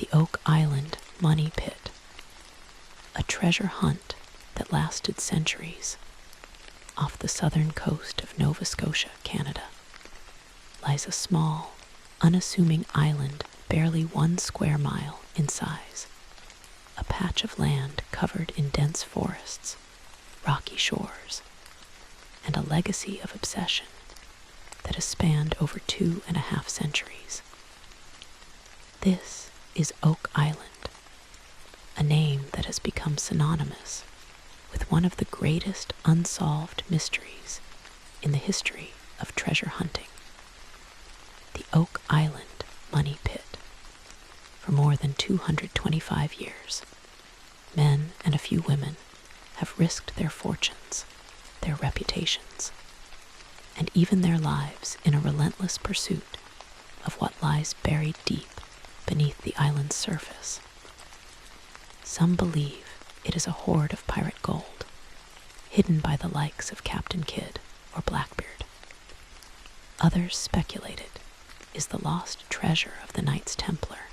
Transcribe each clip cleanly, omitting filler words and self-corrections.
the Oak Island Money Pit, a treasure hunt that lasted centuries. Off the southern coast of Nova Scotia, Canada, lies a small, unassuming island barely 1 square mile in size, a patch of land covered in dense forests, rocky shores, and a legacy of obsession that has spanned over 2.5 centuries. This is Oak Island, a name that has become synonymous with one of the greatest unsolved mysteries in the history of treasure hunting. The Oak Island Money Pit. For more than 225 years, men and a few women have risked their fortunes, their reputations, and even their lives in a relentless pursuit of what lies buried deep beneath the island's surface. Some believe it is a hoard of pirate gold, hidden by the likes of Captain Kidd or Blackbeard. Others speculate it is the lost treasure of the Knights Templar,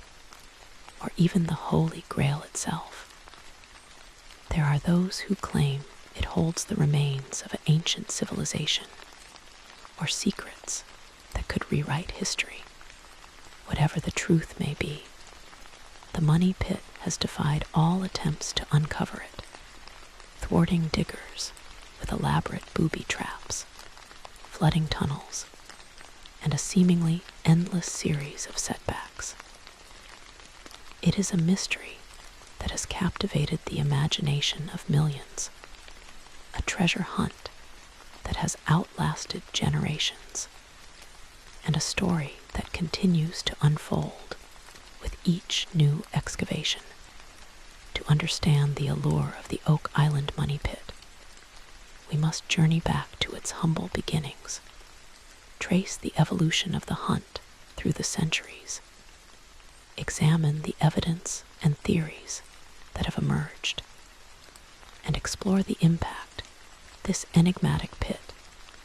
or even the Holy Grail itself. There are those who claim it holds the remains of an ancient civilization, or secrets that could rewrite history. Whatever the truth may be, the Money Pit has defied all attempts to uncover it, thwarting diggers with elaborate booby traps, flooding tunnels, and a seemingly endless series of setbacks. It is a mystery that has captivated the imagination of millions, a treasure hunt that has outlasted generations, and a story that continues to unfold with each new excavation. To understand the allure of the Oak Island Money Pit, we must journey back to its humble beginnings, trace the evolution of the hunt through the centuries, examine the evidence and theories that have emerged, and explore the impact this enigmatic pit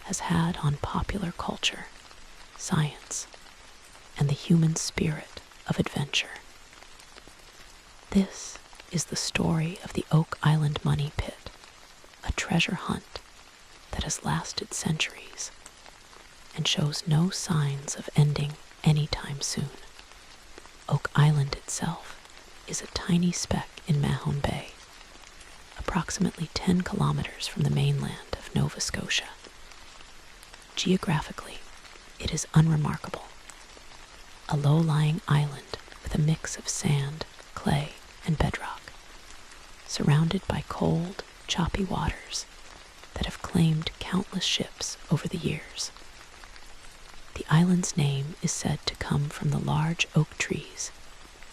has had on popular culture, science, and the human spirit of adventure. This is the story of the Oak Island Money Pit, a treasure hunt that has lasted centuries and shows no signs of ending anytime soon. Oak Island itself is a tiny speck in Mahone Bay, approximately 10 kilometers from the mainland of Nova Scotia. Geographically, it is unremarkable, a low-lying island with a mix of sand, clay, and bedrock, surrounded by cold, choppy waters that have claimed countless ships over the years. The island's name is said to come from the large oak trees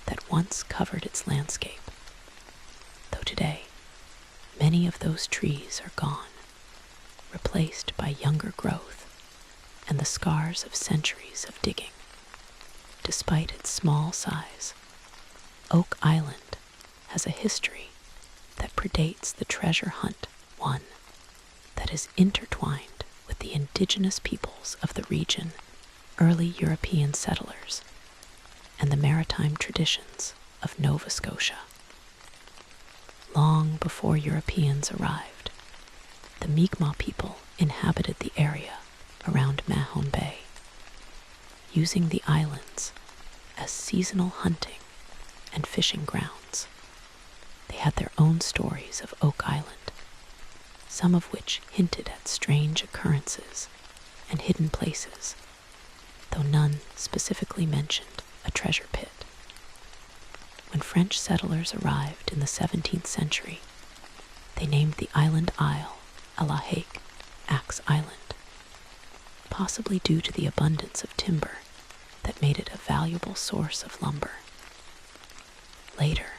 that once covered its landscape, though today many of those trees are gone, replaced by younger growth and the scars of centuries of digging. Despite its small size, Oak Island has a history that predates the treasure hunt, one that is intertwined with the indigenous peoples of the region, early European settlers, and the maritime traditions of Nova Scotia. Long before Europeans arrived, the Mi'kmaq people inhabited the area around Mahone Bay, using the islands as seasonal hunting and fishing grounds. They had their own stories of Oak Island, some of which hinted at strange occurrences and hidden places, though none specifically mentioned a treasure pit. When French settlers arrived in the 17th century, they named the island isle Alahake, Axe Island, possibly due to the abundance of timber that made it a valuable source of lumber. Later,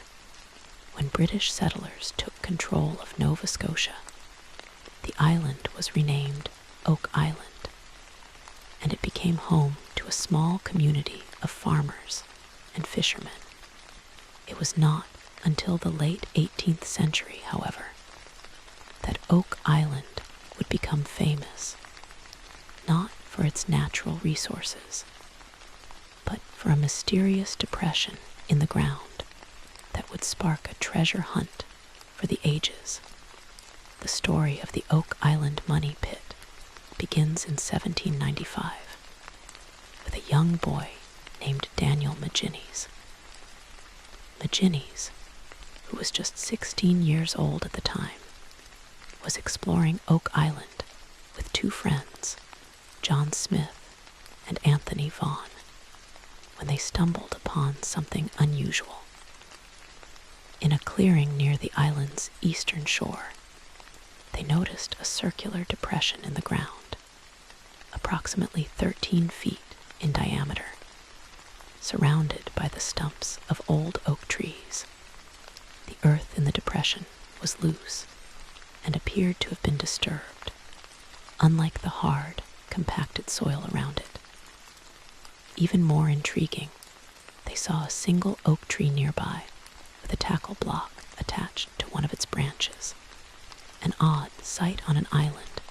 when British settlers took control of Nova Scotia, the island was renamed Oak Island, and it became home to a small community of farmers and fishermen. It was not until the late 18th century, however, that Oak Island would become famous, not for its natural resources, but for a mysterious depression in the ground that would spark a treasure hunt for the ages. The story of the Oak Island Money Pit begins in 1795 with a young boy named Daniel McGinnis. McGinnis, who was just 16 years old at the time, was exploring Oak Island with two friends, John Smith and Anthony Vaughn, when they stumbled upon something unusual. In a clearing near the island's eastern shore, they noticed a circular depression in the ground, approximately 13 feet in diameter, surrounded by the stumps of old oak trees. The earth in the depression was loose and appeared to have been disturbed, unlike the hard, compacted soil around it. Even more intriguing, they saw a single oak tree nearby with a tackle block attached to one of its branches, an odd sight on an island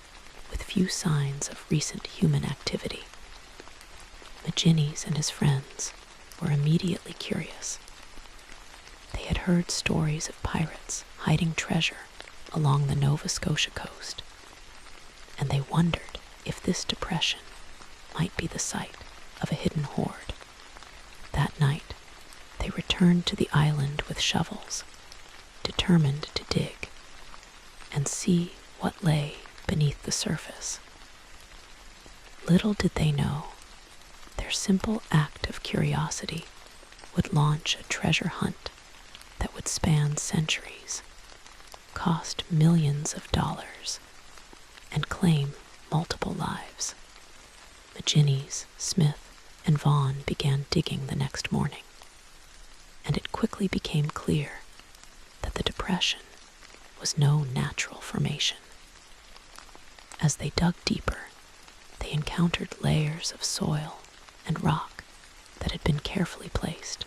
with few signs of recent human activity. McGinnis and his friends were immediately curious. They had heard stories of pirates hiding treasure along the Nova Scotia coast, and they wondered if this depression might be the site of a hidden hoard. That night, they returned to the island with shovels, determined to dig and see what lay beneath the surface. Little did they know, their simple act of curiosity would launch a treasure hunt that would span centuries, cost millions of dollars, and claim multiple lives. McGinnis, Smith, and Vaughn began digging the next morning, and it quickly became clear that the depression was no natural formation. As they dug deeper, they encountered layers of soil and rock that had been carefully placed,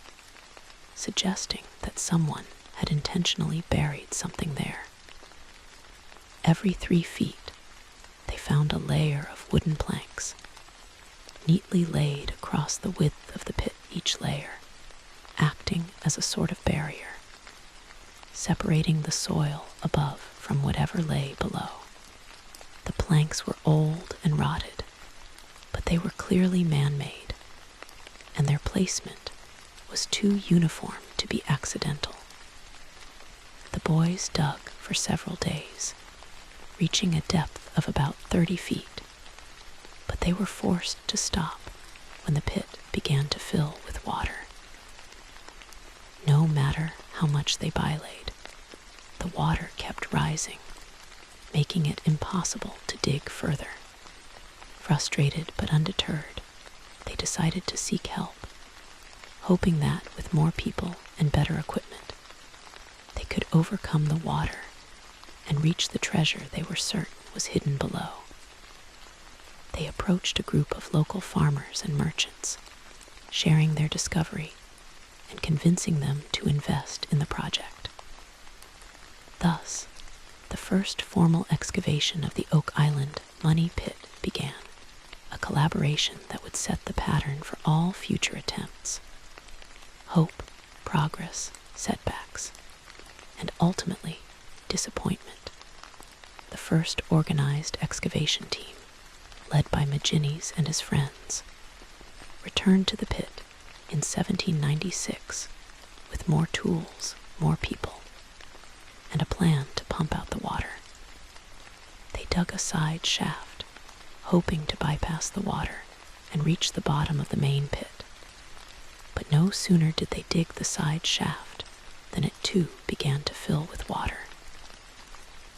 suggesting that someone had intentionally buried something there. Every 3 feet, they found a layer of wooden planks, neatly laid across the width of the pit, each layer acting as a sort of barrier, separating the soil above from whatever lay below. The planks were old and rotted, but they were clearly man-made, and their placement was too uniform to be accidental. The boys dug for several days, reaching a depth of about 30 feet, but they were forced to stop when the pit began to fill with water. No matter how much they belayed, the water kept rising, making it impossible to dig further. Frustrated but undeterred, they decided to seek help, hoping that with more people and better equipment, they could overcome the water and reach the treasure they were certain was hidden below. They approached a group of local farmers and merchants, sharing their discovery and convincing them to invest in the project. Thus, the first formal excavation of the Oak Island Money Pit began, a collaboration that would set the pattern for all future attempts. Hope, progress, setbacks, and ultimately disappointment. The first organized excavation team, led by McGinnis and his friends, returned to the pit in 1796 with more tools, more people, and a plan to pump out the water. They dug a side shaft, hoping to bypass the water and reach the bottom of the main pit. But no sooner did they dig the side shaft than it too began to fill with water.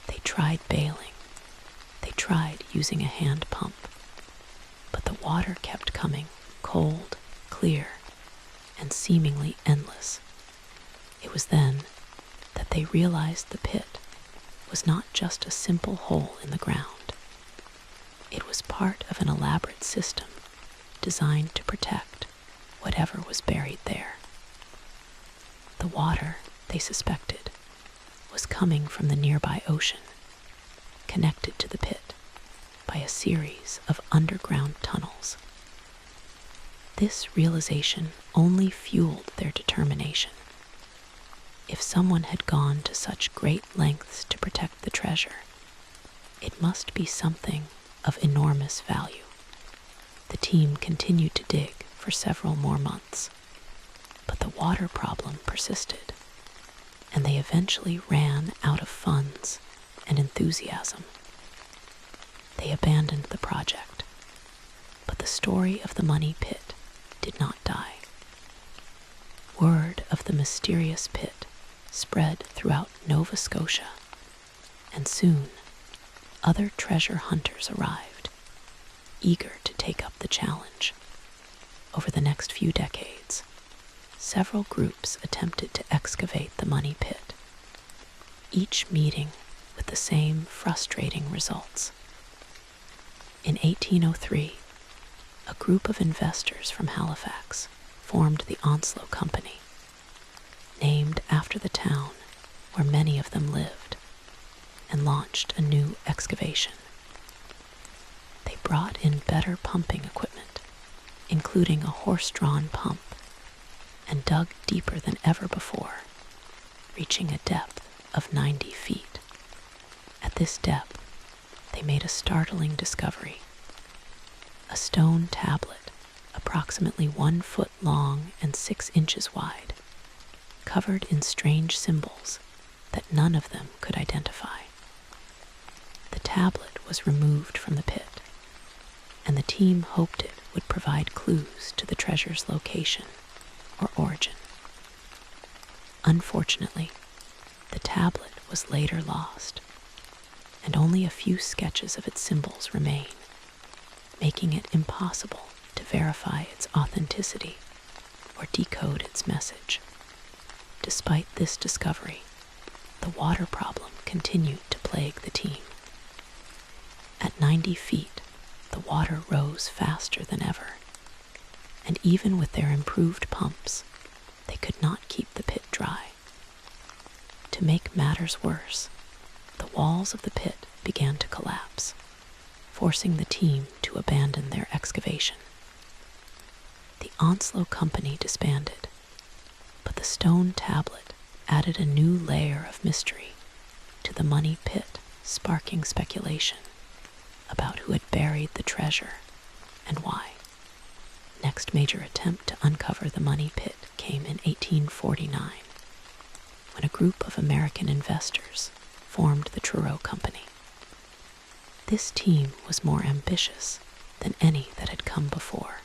They tried bailing. They tried using a hand pump. But the water kept coming, cold, clear, and seemingly endless. It was then that they realized the pit was not just a simple hole in the ground. It was part of an elaborate system designed to protect whatever was buried there. The water, they suspected, was coming from the nearby ocean, connected to the pit by a series of underground tunnels. This realization only fueled their determination. If someone had gone to such great lengths to protect the treasure, it must be something of enormous value. The team continued to dig for several more months, but the water problem persisted, and they eventually ran out of funds and enthusiasm. They abandoned the project, but the story of the money pit did not die. Word of the mysterious pit spread throughout Nova Scotia, and soon other treasure hunters arrived, eager to take up the challenge. Over the next few decades, several groups attempted to excavate the money pit, each meeting with the same frustrating results. In 1803, a group of investors from Halifax formed the Onslow Company, named after the town where many of them lived, and launched a new excavation. They brought in better pumping equipment, including a horse-drawn pump, and dug deeper than ever before, reaching a depth of 90 feet. At this depth, they made a startling discovery. A stone tablet, approximately 1 foot long and 6 inches wide, covered in strange symbols that none of them could identify. The tablet was removed from the pit, and the team hoped it would provide clues to the treasure's location or origin. Unfortunately, the tablet was later lost, and only a few sketches of its symbols remain, making it impossible to verify its authenticity or decode its message. Despite this discovery, the water problem continued to plague the team. At 90 feet, the water rose faster than ever, and even with their improved pumps, they could not keep the pit dry. To make matters worse, the walls of the pit began to collapse, forcing the team to abandon their excavation. The Onslow Company disbanded, but the stone tablet added a new layer of mystery to the money pit, sparking speculation about who had buried the treasure and why. Next major attempt to uncover the money pit came in 1849, when a group of American investors formed the Truro Company. This team was more ambitious than any that had come before,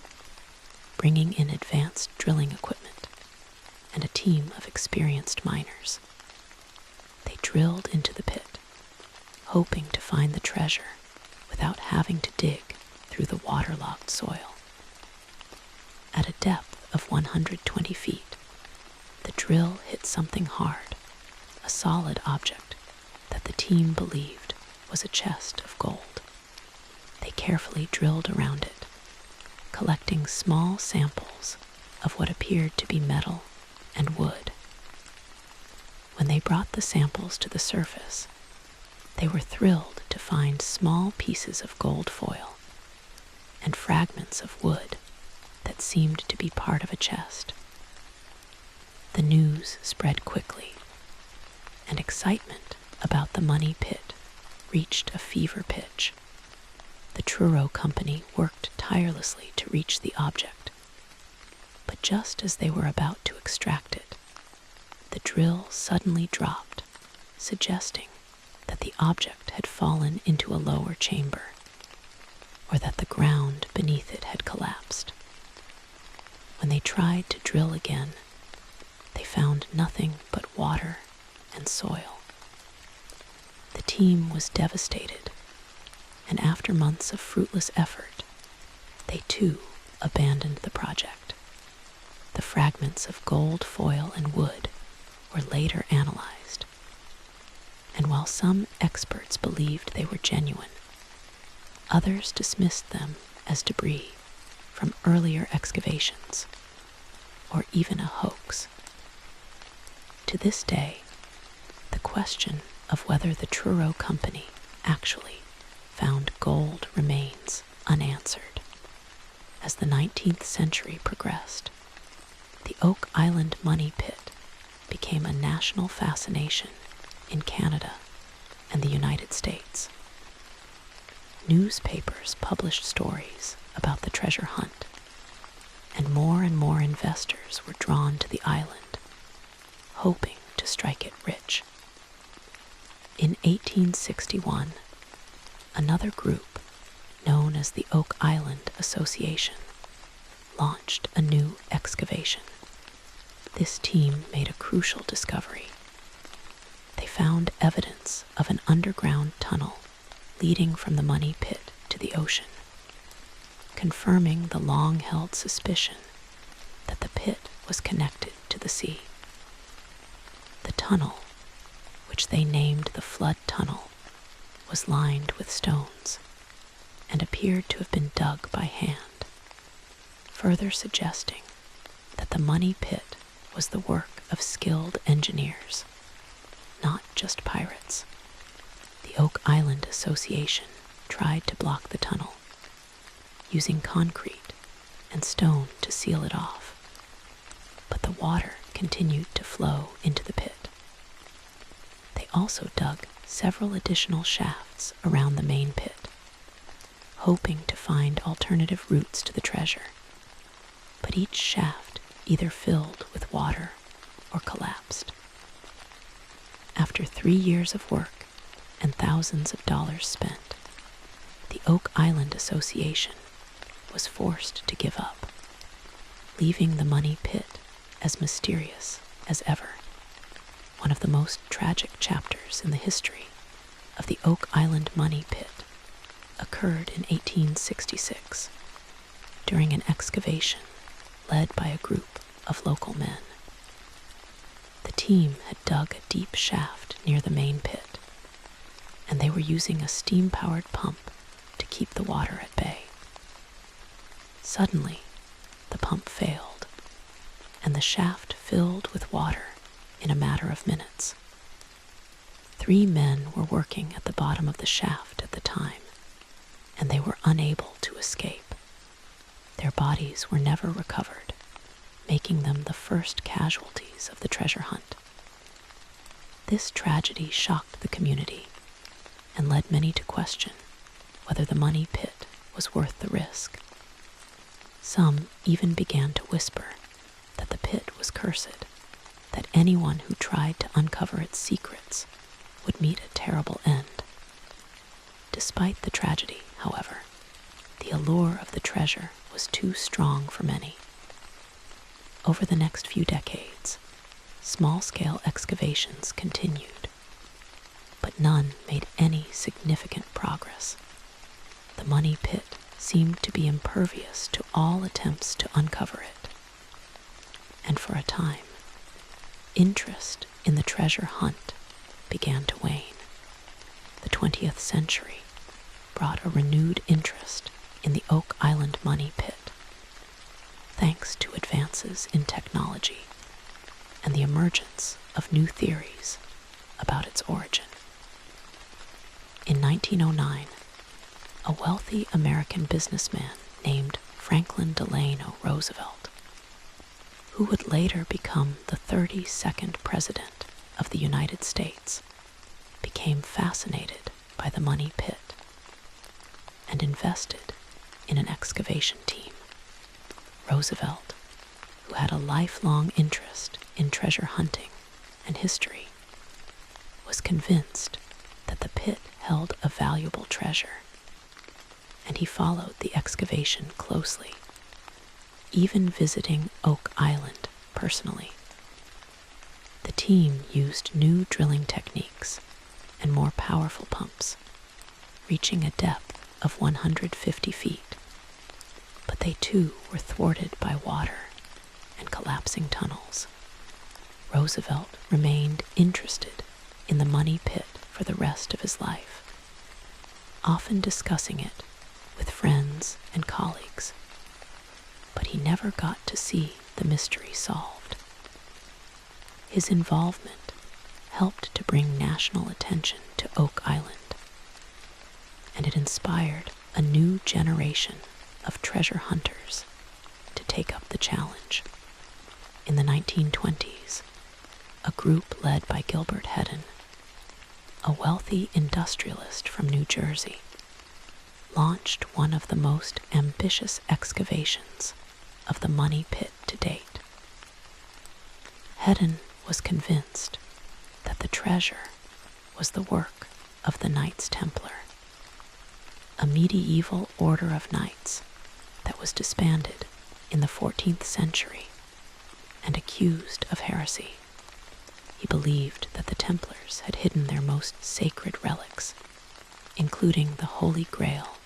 bringing in advanced drilling equipment and a team of experienced miners. They drilled into the pit, hoping to find the treasure without having to dig through the waterlogged soil. At a depth of 120 feet, the drill hit something hard, a solid object that the team believed was a chest of gold. They carefully drilled around it, collecting small samples of what appeared to be metal and wood. When they brought the samples to the surface, they were thrilled to find small pieces of gold foil and fragments of wood that seemed to be part of a chest. The news spread quickly, and excitement about the money pit reached a fever pitch. The Truro Company worked tirelessly to reach the object, but just as they were about to extract it, the drill suddenly dropped, suggesting that the object had fallen into a lower chamber, or that the ground beneath it had collapsed. When they tried to drill again, they found nothing but water and soil. The team was devastated, and after months of fruitless effort, they too abandoned the project. The fragments of gold foil and wood were later analyzed, and while some experts believed they were genuine, others dismissed them as debris from earlier excavations, or even a hoax. To this day, the question of whether the Truro Company actually found gold remains unanswered, As the 19th century progressed, the Oak Island Money Pit became a national fascination in Canada and the United States. Newspapers published stories about the treasure hunt, and more investors were drawn to the island, hoping to strike it rich. In 1861, another group, known as the Oak Island Association, launched a new excavation. This team made a crucial discovery. They found evidence of an underground tunnel leading from the money pit to the ocean, confirming the long-held suspicion that the pit was connected to the sea. The tunnel, which they named the Flood Tunnel, was lined with stones and appeared to have been dug by hand, further suggesting that the money pit was the work of skilled engineers, not just pirates. The Oak Island Association tried to block the tunnel, using concrete and stone to seal it off, but the water continued to flow into the pit. They also dug several additional shafts around the main pit, hoping to find alternative routes to the treasure, but each shaft either filled with water or collapsed. After 3 years of work and thousands of dollars spent, the Oak Island Association was forced to give up, leaving the money pit as mysterious as ever. One of the most tragic chapters in the history of the Oak Island Money Pit occurred in 1866 during an excavation led by a group of local men. The team had dug a deep shaft near the main pit, and they were using a steam-powered pump to keep the water at bay. Suddenly, the pump failed, and the shaft filled with water in a matter of minutes. 3 men were working at the bottom of the shaft at the time, and they were unable to escape. Their bodies were never recovered, making them the first casualties of the treasure hunt. This tragedy shocked the community and led many to question whether the money pit was worth the risk. Some even began to whisper that the pit was cursed, that anyone who tried to uncover its secrets would meet a terrible end. Despite the tragedy, however, the allure of the treasure was too strong for many. Over the next few decades, small-scale excavations continued, but none made any significant progress. The money pit seemed to be impervious to all attempts to uncover it. And for a time, interest in the treasure hunt began to wane. The 20th century brought a renewed interest in the Oak Island Money Pit, thanks to advances in technology and the emergence of new theories about its origin. In 1909, a wealthy American businessman named Franklin Delano Roosevelt, who would later become the 32nd President of the United States, became fascinated by the money pit and invested in an excavation team. Roosevelt, who had a lifelong interest in treasure hunting and history, was convinced that the pit held a valuable treasure, and he followed the excavation closely, even visiting Oak Island personally. The team used new drilling techniques and more powerful pumps, reaching a depth of 150 feet, but they too were thwarted by water and collapsing tunnels. Roosevelt remained interested in the money pit for the rest of his life, often discussing it with friends and colleagues, but he never got to see the mystery solved. His involvement helped to bring national attention to Oak Island, and it inspired a new generation of treasure hunters to take up the challenge. In the 1920s, a group led by Gilbert Hedden, a wealthy industrialist from New Jersey, launched one of the most ambitious excavations of the money pit to date. Hedden was convinced that the treasure was the work of the Knights Templar, a medieval order of knights that was disbanded in the 14th century and accused of heresy. He believed that the Templars had hidden their most sacred relics, including the Holy Grail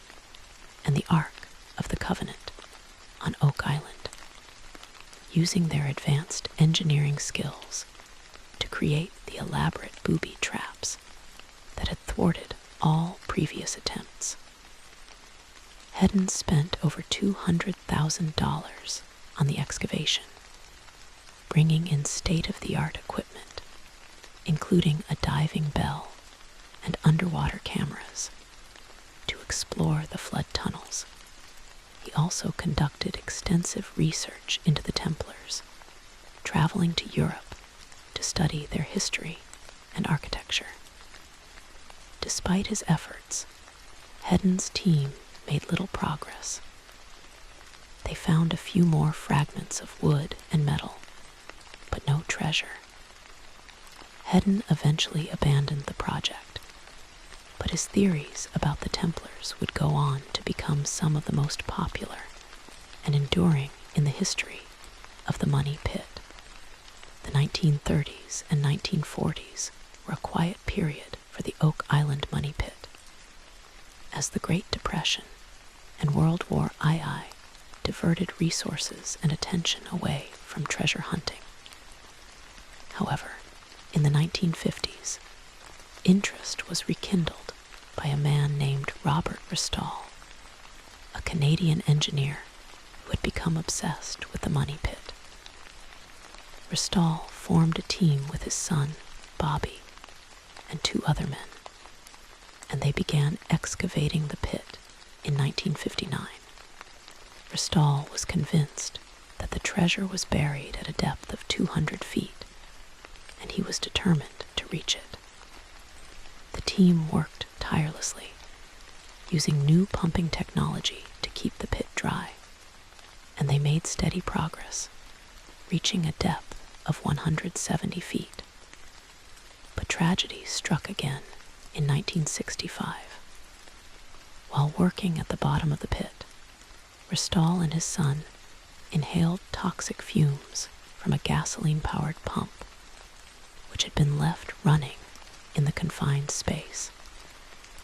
and the Ark of the Covenant, on Oak Island, using their advanced engineering skills to create the elaborate booby traps that had thwarted all previous attempts. Hedden spent over $200,000 on the excavation, bringing in state-of-the-art equipment, including a diving bell and underwater cameras, to explore the flood tunnels. He also conducted extensive research into the Templars, traveling to Europe to study their history and architecture. Despite his efforts, Hedden's team made little progress. They found a few more fragments of wood and metal, but no treasure. Hedden eventually abandoned the project, but his theories about the Templars would go on to become some of the most popular and enduring in the history of the money pit. The 1930s and 1940s were a quiet period for the Oak Island money pit, as the Great Depression and World War II diverted resources and attention away from treasure hunting. However, in the 1950s, interest was rekindled by a man named Robert Ristall, a Canadian engineer who had become obsessed with the money pit. Ristall formed a team with his son, Bobby, and 2 other men, and they began excavating the pit in 1959. Ristall was convinced that the treasure was buried at a depth of 200 feet, and he was determined to reach it. The team worked tirelessly, using new pumping technology to keep the pit dry, and they made steady progress, reaching a depth of 170 feet. But tragedy struck again in 1965. While working at the bottom of the pit, Ristall and his son inhaled toxic fumes from a gasoline-powered pump, which had been left running in the confined space.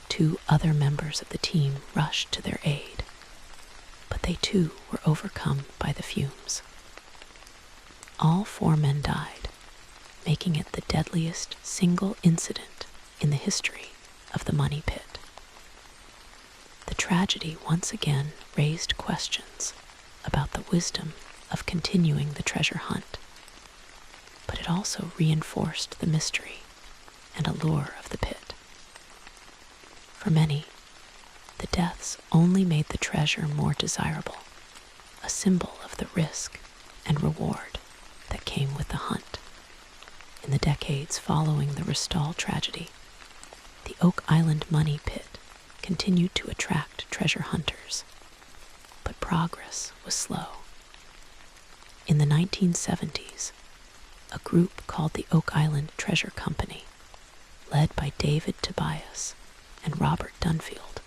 2 other members of the team rushed to their aid, but they too were overcome by the fumes. All 4 men died, making it the deadliest single incident in the history of the money pit. The tragedy once again raised questions about the wisdom of continuing the treasure hunt, but it also reinforced the mystery and allure of the pit. For many, the deaths only made the treasure more desirable, a symbol of the risk and reward that came with the hunt. In the decades following the Ristall tragedy, the Oak Island money pit continued to attract treasure hunters, but progress was slow. In the 1970s, a group called the Oak Island Treasure Company, led by David Tobias and Robert Dunfield,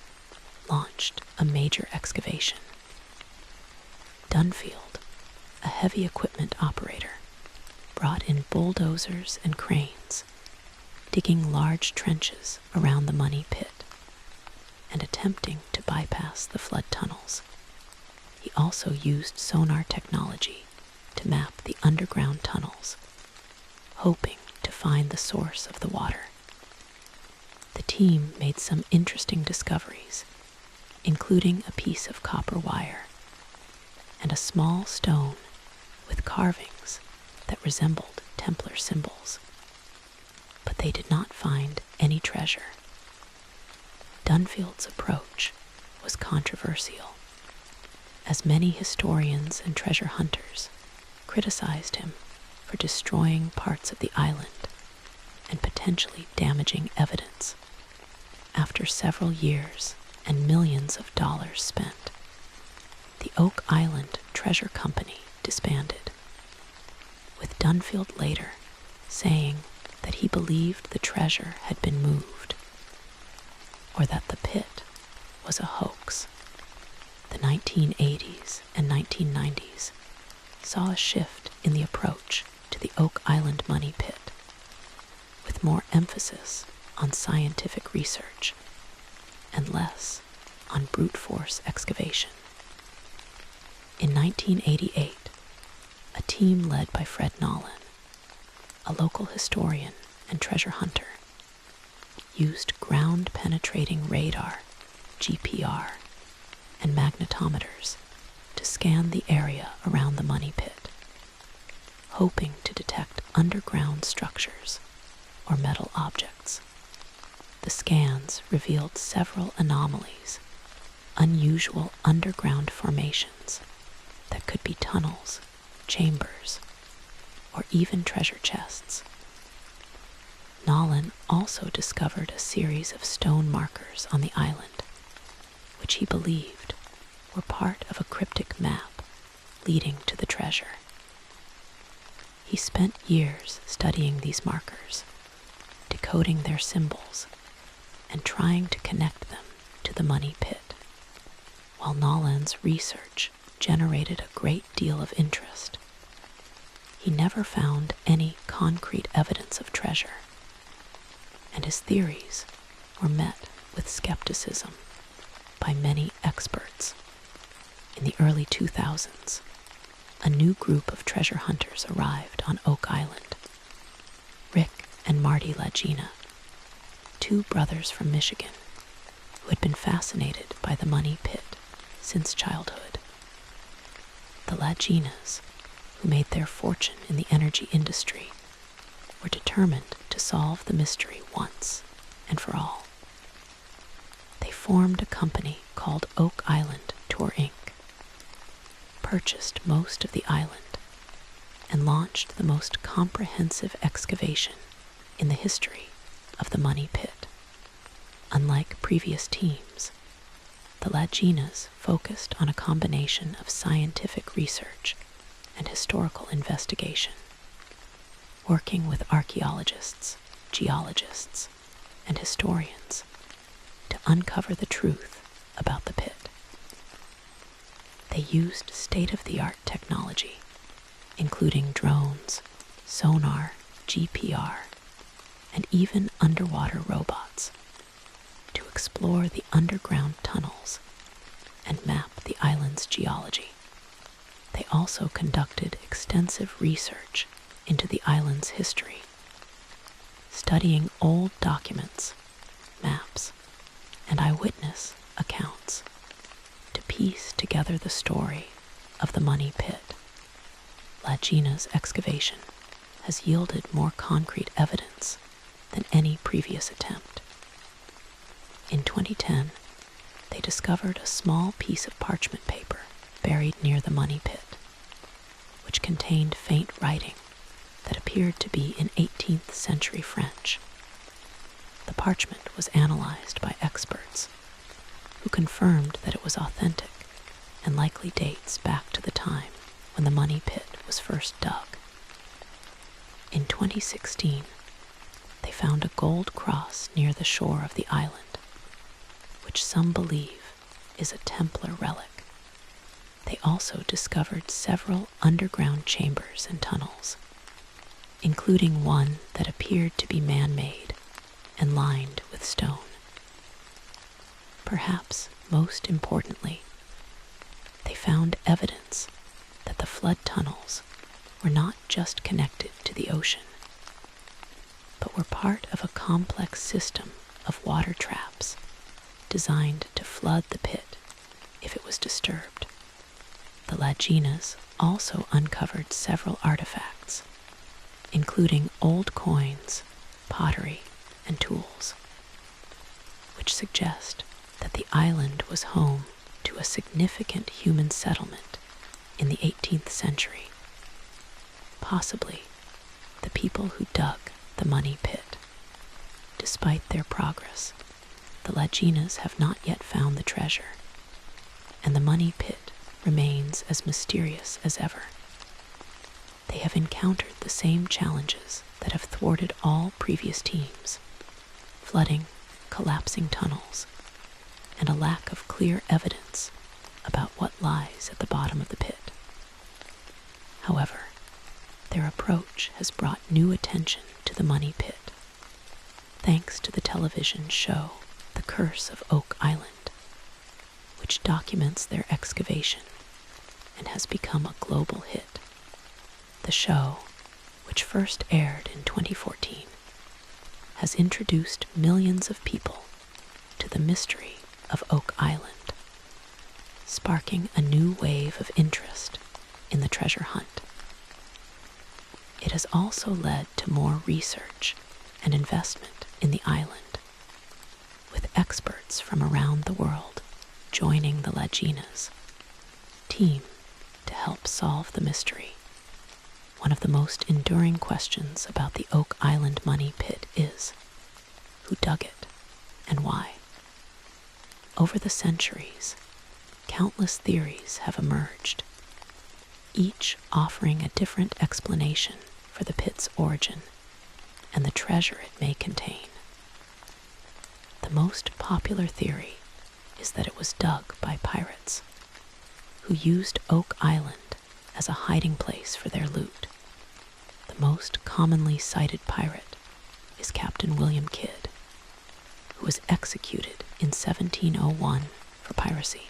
launched a major excavation. Dunfield, a heavy equipment operator, brought in bulldozers and cranes, digging large trenches around the money pit and attempting to bypass the flood tunnels. He also used sonar technology to map the underground tunnels, hoping to find the source of the water. The team made some interesting discoveries, including a piece of copper wire and a small stone with carvings that resembled Templar symbols. But they did not find any treasure. Dunfield's approach was controversial. as many historians and treasure hunters criticized him for destroying parts of the island and potentially damaging evidence. After several years and millions of dollars spent, the Oak Island Treasure Company disbanded, with Dunfield later saying that he believed the treasure had been moved, or that the pit was a hoax. The 1980s and 1990s saw a shift in the approach to the Oak Island money pit, with more emphasis on scientific research and less on brute force excavation. In 1988, a team led by Fred Nolan, a local historian and treasure hunter, used ground-penetrating radar, GPR, and magnetometers to scan the area around the money pit, hoping to detect underground structures or metal objects. The scans revealed several anomalies, unusual underground formations that could be tunnels, chambers, or even treasure chests. Nolan also discovered a series of stone markers on the island, which he believed were part of a cryptic map leading to the treasure. He spent years studying these markers, decoding their symbols, and trying to connect them to the money pit. While Nolan's research generated a great deal of interest, he never found any concrete evidence of treasure, and his theories were met with skepticism by many experts. In the early 2000s, a new group of treasure hunters arrived on Oak Island. Rick and Marty Lagina, two brothers from Michigan who had been fascinated by the money pit since childhood. The Laginas, who made their fortune in the energy industry, were determined to solve the mystery once and for all. They formed a company called Oak Island Tour Inc., purchased most of the island, and launched the most comprehensive excavation in the history of the money pit. Unlike previous teams, the Laginas focused on a combination of scientific research and historical investigation, working with archaeologists, geologists, and historians to uncover the truth about the pit. They used state-of-the-art technology, including drones, sonar, GPR, and even underwater robots, to explore the underground tunnels and map the island's geology. They also conducted extensive research into the island's history, studying old documents, maps, and eyewitness accounts to piece together the story of the money pit. Lagina's excavation has yielded more concrete evidence than any previous attempt. In 2010, they discovered a small piece of parchment paper buried near the money pit, which contained faint writing that appeared to be in 18th century French. The parchment was analyzed by experts, who confirmed that it was authentic and likely dates back to the time when the money pit was first dug. In 2016, they found a gold cross near the shore of the island, which some believe is a Templar relic. They also discovered several underground chambers and tunnels, including one that appeared to be man-made and lined with stone. Perhaps most importantly, they found evidence that the flood tunnels were not just connected to the ocean, but were part of a complex system of water traps designed to flood the pit if it was disturbed. The Laginas also uncovered several artifacts, including old coins, pottery, and tools, which suggest that the island was home to a significant human settlement in the 18th century. Possibly the people who dug the money pit. Despite their progress, the Laginas have not yet found the treasure, and the money pit remains as mysterious as ever. They have encountered the same challenges that have thwarted all previous teams: flooding, collapsing tunnels, and a lack of clear evidence about what lies at the bottom of the pit. However, their approach has brought new attention to the money pit, thanks to the television show The Curse of Oak Island, which documents their excavation and has become a global hit. The show, which first aired in 2014, has introduced millions of people to the mystery of Oak Island, sparking a new wave of interest in the treasure hunt. It has also led to more research and investment in the island, with experts from around the world joining the Laginas team to help solve the mystery. One of the most enduring questions about the Oak Island money pit is, who dug it and why? Over the centuries, countless theories have emerged, each offering a different explanation for the pit's origin and the treasure it may contain. The most popular theory is that it was dug by pirates, who used Oak Island as a hiding place for their loot. The most commonly cited pirate is Captain William Kidd, who was executed in 1701 for piracy,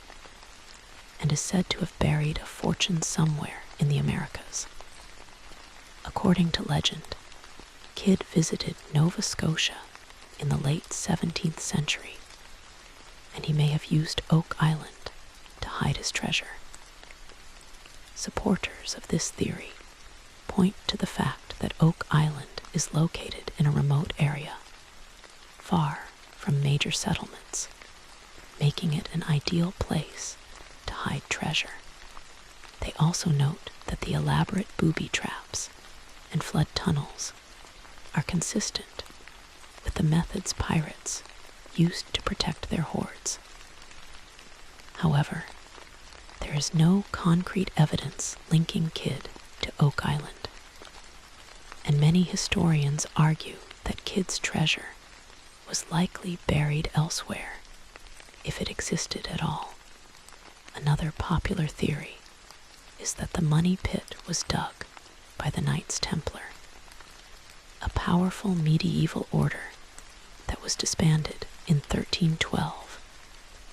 and is said to have buried a fortune somewhere in the Americas. According to legend, Kidd visited Nova Scotia in the late 17th century, and he may have used Oak Island to hide his treasure. Supporters of this theory point to the fact that Oak Island is located in a remote area, far from major settlements, making it an ideal place to hide treasure. They also note that the elaborate booby traps and flood tunnels are consistent with the methods pirates used to protect their hoards. However, there is no concrete evidence linking Kidd to Oak Island, and many historians argue that Kidd's treasure was likely buried elsewhere, if it existed at all. Another popular theory is that the money pit was dug by the Knights Templar, a powerful medieval order that was disbanded in 1312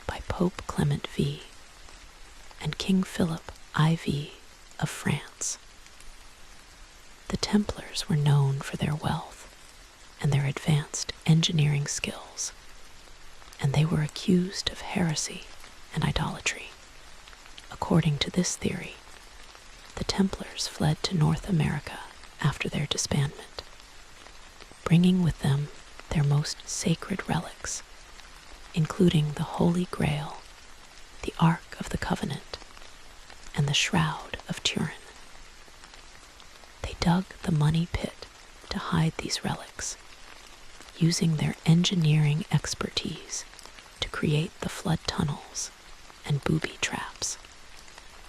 by Pope Clement V and King Philip IV of France. The Templars were known for their wealth and their advanced engineering skills, and they were accused of heresy and idolatry. According to this theory, the Templars fled to North America after their disbandment, bringing with them their most sacred relics, including the Holy Grail, the Ark of the Covenant, and the Shroud of Turin. They dug the money pit to hide these relics, using their engineering expertise to create the flood tunnels and booby traps.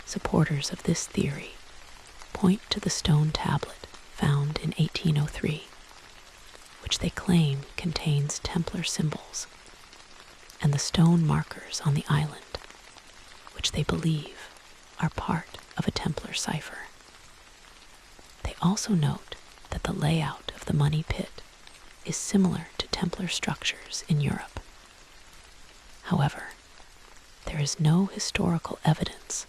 Supporters of this theory point to the stone tablet found in 1803, which they claim contains Templar symbols, and the stone markers on the island, which they believe are part of a Templar cipher. They also note that the layout of the money pit is similar to Templar structures in Europe. However, there is no historical evidence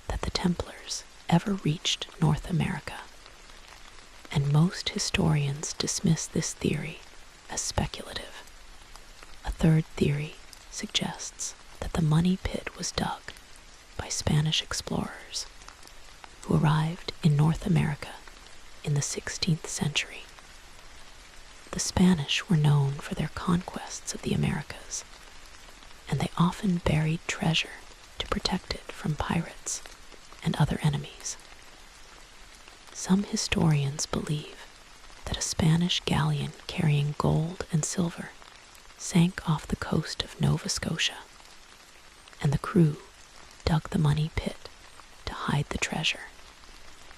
that the Templars ever reached North America, and most historians dismiss this theory as speculative. A third theory suggests that the money pit was dug by Spanish explorers who arrived in North America in the 16th century. The Spanish were known for their conquests of the Americas, and they often buried treasure to protect it from pirates and other enemies. Some historians believe that a Spanish galleon carrying gold and silver sank off the coast of Nova Scotia, and the crew dug the money pit to hide the treasure.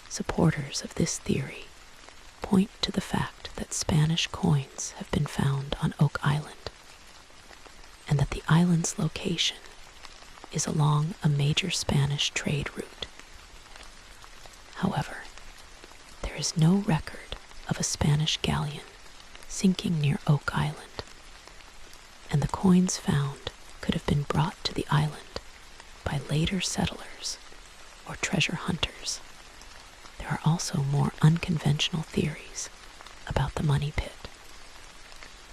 Supporters of this theory point to the fact that Spanish coins have been found on Oak Island, and that the island's location is along a major Spanish trade route. However, there is no record of a Spanish galleon sinking near Oak Island, and the coins found could have been brought to the island by later settlers or treasure hunters. There are also more unconventional theories about the money pit.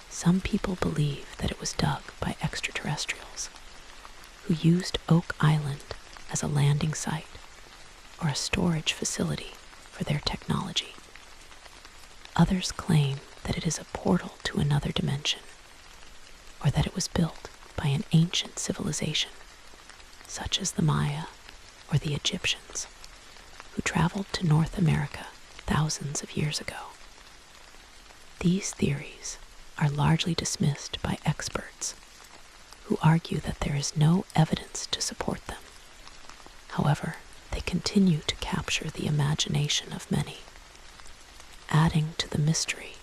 Some people believe that it was dug by extraterrestrials who used Oak Island as a landing site or a storage facility for their technology. Others claim that it is a portal to another dimension, or that it was built by an ancient civilization, such as the Maya or the Egyptians, who traveled to North America thousands of years ago. These theories are largely dismissed by experts who argue that there is no evidence to support them. However, they continue to capture the imagination of many, adding to the mystery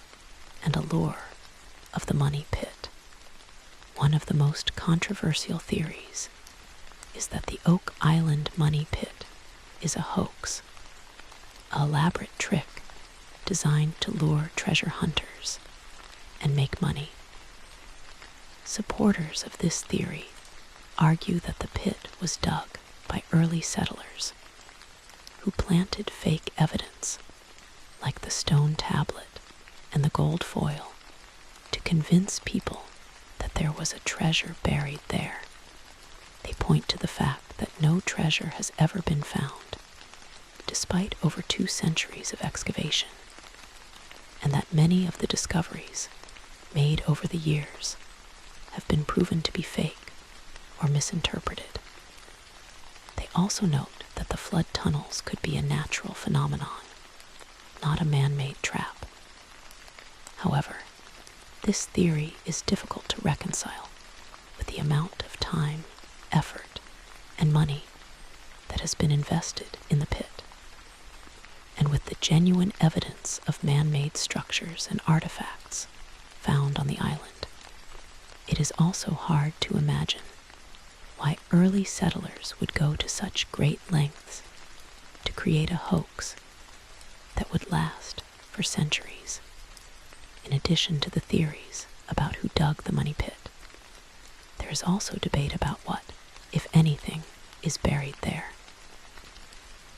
and allure of the money pit. One of the most controversial theories is that the Oak Island money pit is a hoax, an elaborate trick designed to lure treasure hunters and make money. Supporters of this theory argue that the pit was dug by early settlers who planted fake evidence, like the stone tablet and the gold foil, to convince people that there was a treasure buried there. They point to the fact that no treasure has ever been found, despite over 2 centuries of excavation, and that many of the discoveries made over the years have been proven to be fake or misinterpreted. They also note that the flood tunnels could be a natural phenomenon, not a man-made trap. However, this theory is difficult to reconcile with the amount of time, effort, and money that has been invested in the pit, and with the genuine evidence of man-made structures and artifacts found on the island. It is also hard to imagine why early settlers would go to such great lengths to create a hoax that would last for centuries. In addition to the theories about who dug the money pit, there is also debate about what, if anything, is buried there.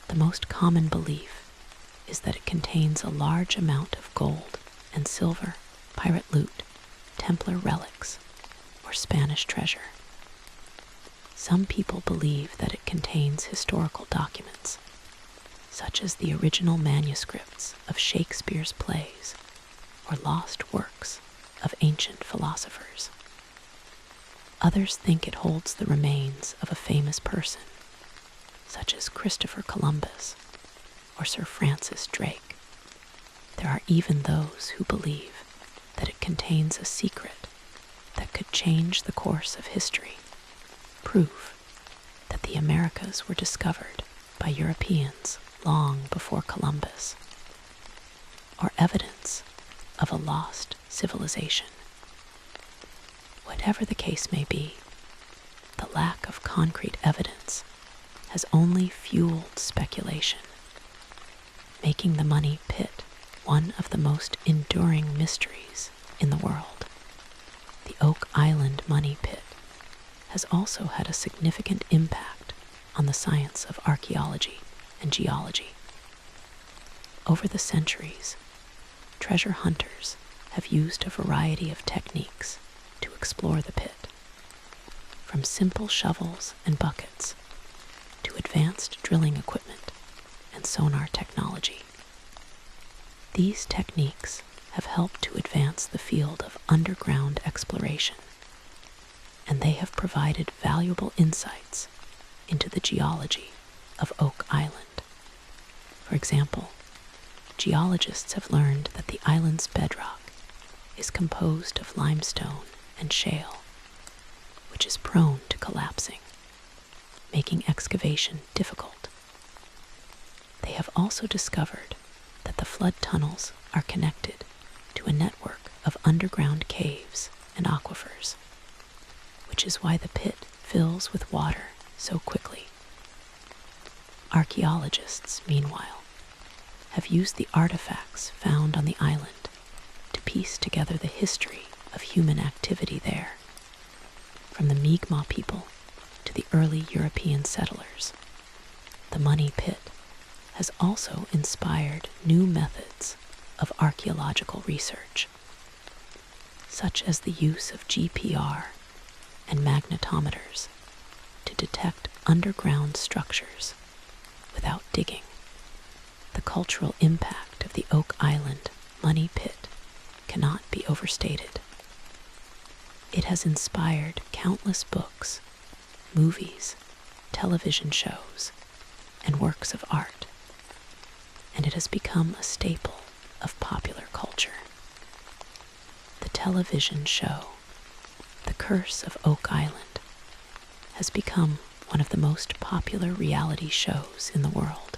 The most common belief is that it contains a large amount of gold and silver, pirate loot, Templar relics, or Spanish treasure. Some people believe that it contains historical documents, such as the original manuscripts of Shakespeare's plays or lost works of ancient philosophers. Others think it holds the remains of a famous person, such as Christopher Columbus or Sir Francis Drake. There are even those who believe that it contains a secret that could change the course of history, proof that the Americas were discovered by Europeans long before Columbus, or evidence of a lost civilization. Whatever the case may be, the lack of concrete evidence has only fueled speculation, making the money pit one of the most enduring mysteries in the world. The Oak Island money pit has also had a significant impact on the science of archaeology and geology. Over the centuries, treasure hunters have used a variety of techniques to explore the pit, from simple shovels and buckets to advanced drilling equipment and sonar technology. These techniques have helped to advance the field of underground exploration, and they have provided valuable insights into the geology of Oak Island. For example, geologists have learned that the island's bedrock is composed of limestone and shale, which is prone to collapsing, making excavation difficult. They have also discovered that the flood tunnels are connected to a network of underground caves and aquifers, which is why the pit fills with water so quickly. Archaeologists, meanwhile, have used the artifacts found on the island to piece together the history of human activity there, from the Mi'kmaq people to the early European settlers. The money pit has also inspired new methods of archaeological research, such as the use of GPR and magnetometers to detect underground structures without digging. The cultural impact of the Oak Island money pit cannot be overstated. It has inspired countless books, movies, television shows, and works of art, and it has become a staple of popular culture. The television show, The Curse of Oak Island, has become one of the most popular reality shows in the world,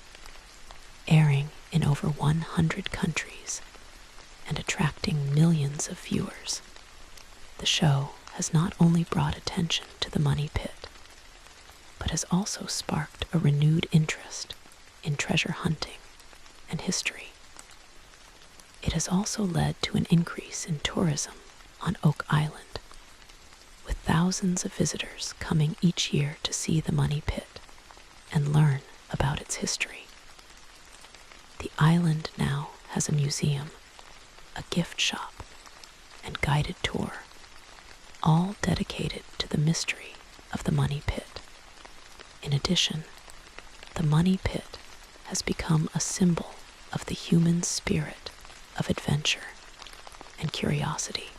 airing in over 100 countries and attracting millions of viewers. The show has not only brought attention to the money pit, but has also sparked a renewed interest in treasure hunting and history. It has also led to an increase in tourism on Oak Island, with thousands of visitors coming each year to see the money pit and learn about its history. The island now has a museum, a gift shop, and guided tour, all dedicated to the mystery of the money pit. In addition, the money pit has become a symbol of the human spirit of adventure and curiosity,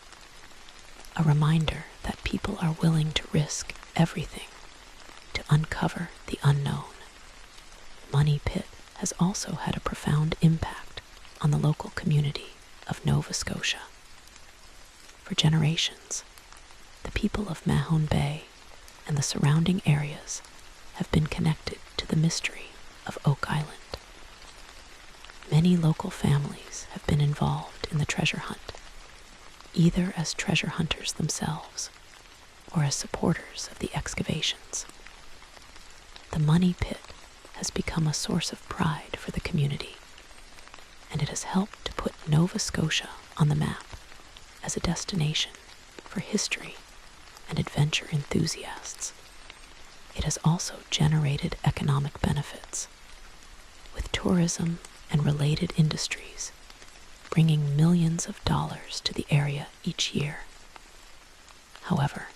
a reminder that people are willing to risk everything to uncover the unknown. The money pit has also had a profound impact on the local community of Nova Scotia. For generations, the people of Mahone Bay and the surrounding areas have been connected to the mystery of Oak Island. Many local families have been involved in the treasure hunt, either as treasure hunters themselves or as supporters of the excavations. The money pit has become a source of pride for the community, and it has helped to put Nova Scotia on the map as a destination for history and adventure enthusiasts. It has also generated economic benefits, with tourism and related industries bringing millions of dollars to the area each year. However,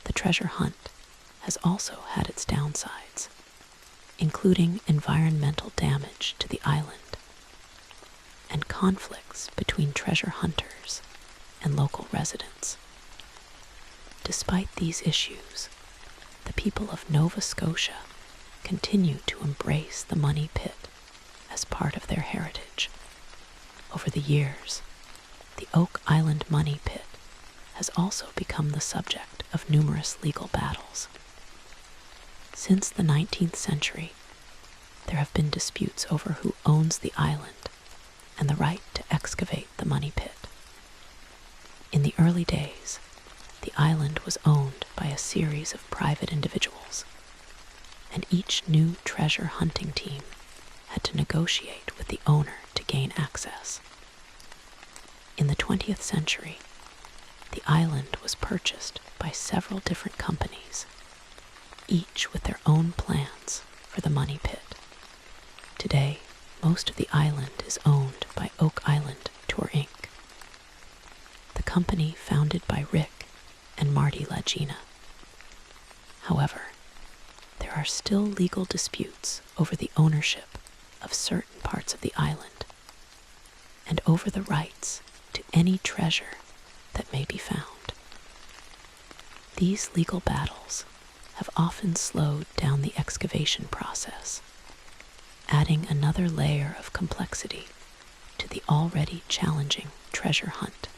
the treasure hunt has also had its downsides, including environmental damage to the island and conflicts between treasure hunters and local residents. Despite these issues, the people of Nova Scotia continue to embrace the money pit as part of their heritage. Over the years, the Oak Island money pit has also become the subject of numerous legal battles. Since the 19th century, there have been disputes over who owns the island and the right to excavate the money pit. In the early days, the island was owned by a series of private individuals, and each new treasure hunting team had to negotiate with the owner to gain access. In the 20th century, the island was purchased by several different companies, each with their own plans for the money pit. Today, most of the island is owned by Oak Island Tour Inc., the company founded by Rick and Marty Lagina. However, there are still legal disputes over the ownership of certain parts of the island and over the rights to any treasure that may be found. These legal battles have often slowed down the excavation process, adding another layer of complexity to the already challenging treasure hunt.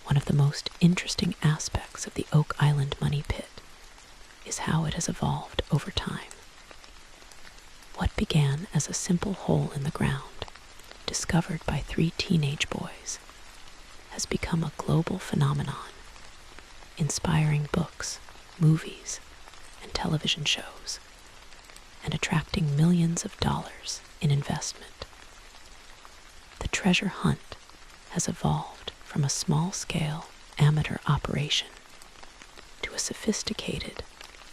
One of the most interesting aspects of the Oak Island Money Pit is how it has evolved over time. What began as a simple hole in the ground, discovered by 3 teenage boys, has become a global phenomenon, inspiring books, movies, and television shows, and attracting millions of dollars in investment. The treasure hunt has evolved from a small-scale amateur operation to a sophisticated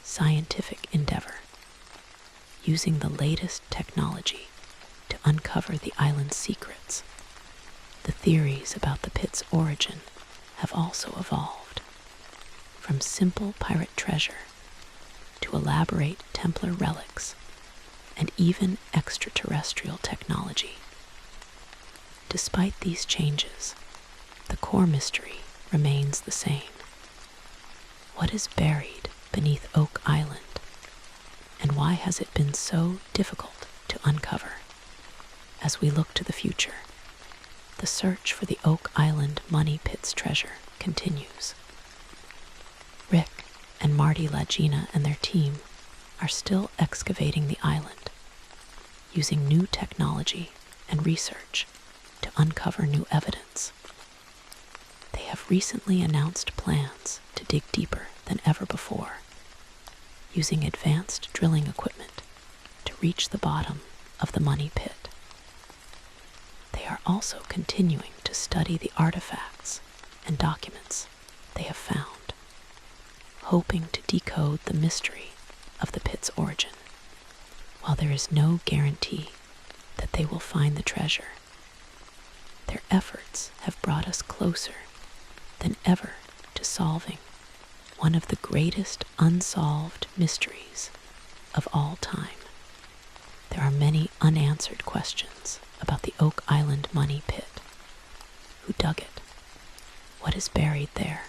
scientific endeavor, using the latest technology to uncover the island's secrets. The theories about the pit's origin have also evolved, from simple pirate treasure to elaborate Templar relics and even extraterrestrial technology. Despite these changes, the core mystery remains the same. What is buried beneath Oak Island, and why has it been so difficult to uncover? As we look to the future, the search for the Oak Island Money Pit's treasure continues. Rick and Marty Lagina and their team are still excavating the island, using new technology and research to uncover new evidence. They have recently announced plans to dig deeper than ever before, using advanced drilling equipment to reach the bottom of the money pit. They are also continuing to study the artifacts and documents they have found, hoping to decode the mystery of the pit's origin. While there is no guarantee that they will find the treasure, their efforts have brought us closer than ever to solving one of the greatest unsolved mysteries of all time. There are many unanswered questions about the Oak Island Money Pit. Who dug it? What is buried there?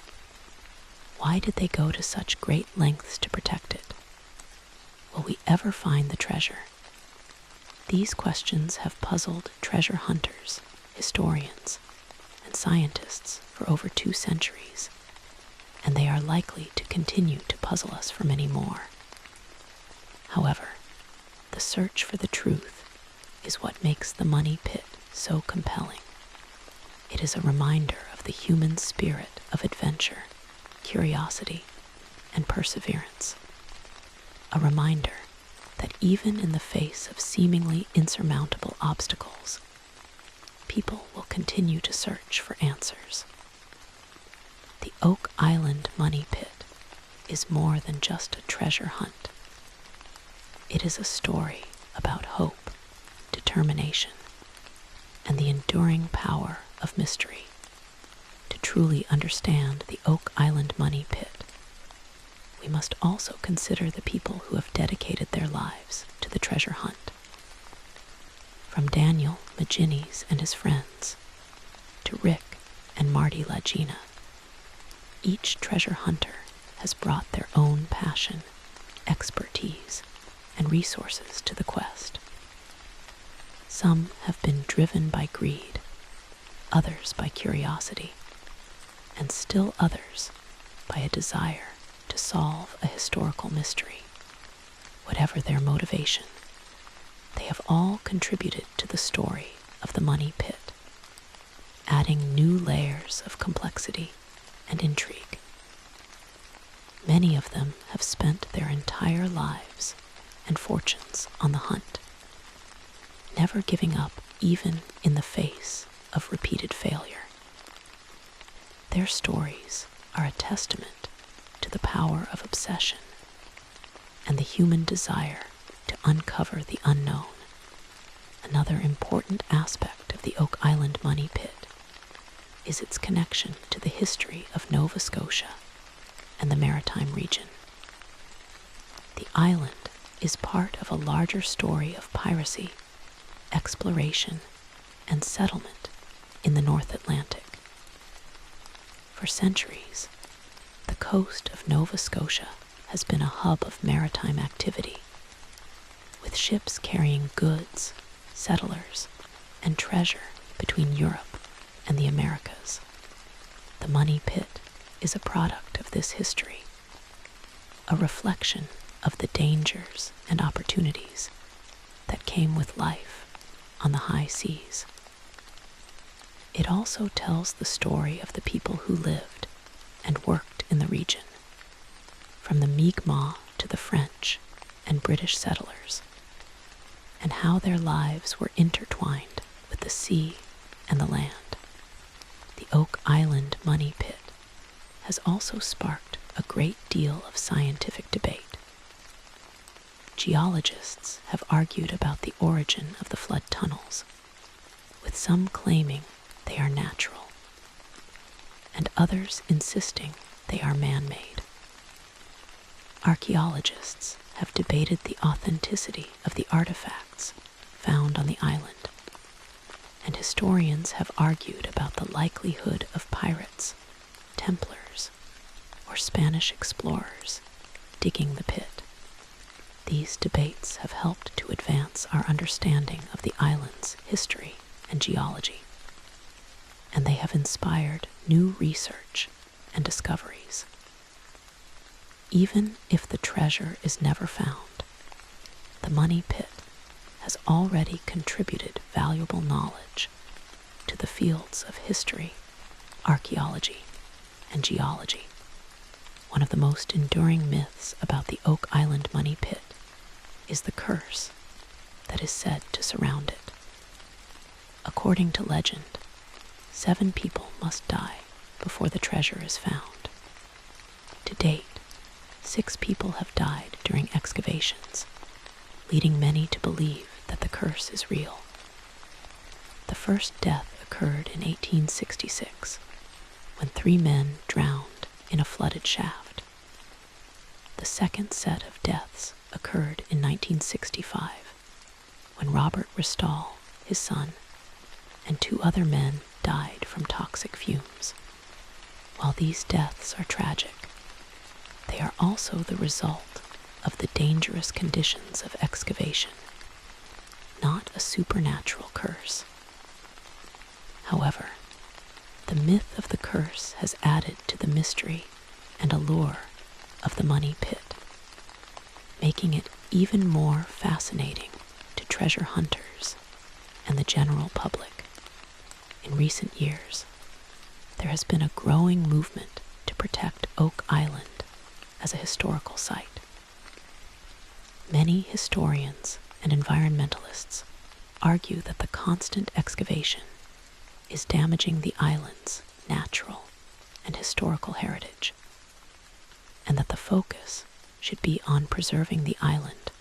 Why did they go to such great lengths to protect it? Will we ever find the treasure? These questions have puzzled treasure hunters, historians, and scientists for over 2 centuries, and they are likely to continue to puzzle us for many more. However, the search for the truth is what makes the money pit so compelling. It is a reminder of the human spirit of adventure, curiosity, and perseverance. A reminder that even in the face of seemingly insurmountable obstacles, people will continue to search for answers. The Oak Island Money Pit is more than just a treasure hunt. It is a story about hope, determination, and the enduring power of mystery. To truly understand the Oak Island Money Pit, we must also consider the people who have dedicated their lives to the treasure hunt. From Daniel Magines and his friends to Rick and Marty Lagina, each treasure hunter has brought their own passion, expertise, and resources to the quest. Some have been driven by greed, others by curiosity, and still others by a desire to solve a historical mystery. Whatever their motivation, they have all contributed to the story of the money pit, adding new layers of complexity and intrigue. Many of them have spent their entire lives and fortunes on the hunt, never giving up even in the face of repeated failure. Their stories are a testament to the power of obsession and the human desire to uncover the unknown. Another important aspect of the Oak Island Money Pit is its connection to the history of Nova Scotia and the maritime region. The island is part of a larger story of piracy, exploration, and settlement in the North Atlantic. For centuries, the coast of Nova Scotia has been a hub of maritime activity, with ships carrying goods, settlers, and treasure between Europe and the Americas. The money pit is a product of this history, a reflection of the dangers and opportunities that came with life on the high seas. It also tells the story of the people who lived and worked in the region, from the Mi'kmaq to the French and British settlers, and how their lives were intertwined with the sea and the land. The Oak Island money pit has also sparked a great deal of scientific debate. Geologists have argued about the origin of the flood tunnels, with some claiming they are natural, and others insisting they are man-made. Archaeologists have debated the authenticity of the artifacts found on the island, and historians have argued about the likelihood of pirates, Templars, or Spanish explorers digging the pit. These debates have helped to advance our understanding of the island's history and geology, and they have inspired new research and discoveries. Even if the treasure is never found, the money pit has already contributed valuable knowledge to the fields of history, archaeology, and geology. One of the most enduring myths about the Oak Island money pit is the curse that is said to surround it. According to legend, 7 people must die before the treasure is found. To date, 6 people have died during excavations, leading many to believe that the curse is real. The first death occurred in 1866, when 3 men drowned in a flooded shaft. The second set of deaths occurred in 1965, when Robert Ristall, his son, and 2 other men died from toxic fumes. While these deaths are tragic, they are also the result of the dangerous conditions of excavation, not a supernatural curse. However, the myth of the curse has added to the mystery and allure of the money pit, making it even more fascinating to treasure hunters and the general public. In recent years, there has been a growing movement to protect Oak Island as a historical site. Many historians and environmentalists argue that the constant excavation is damaging the island's natural and historical heritage, and that the focus should be on preserving the island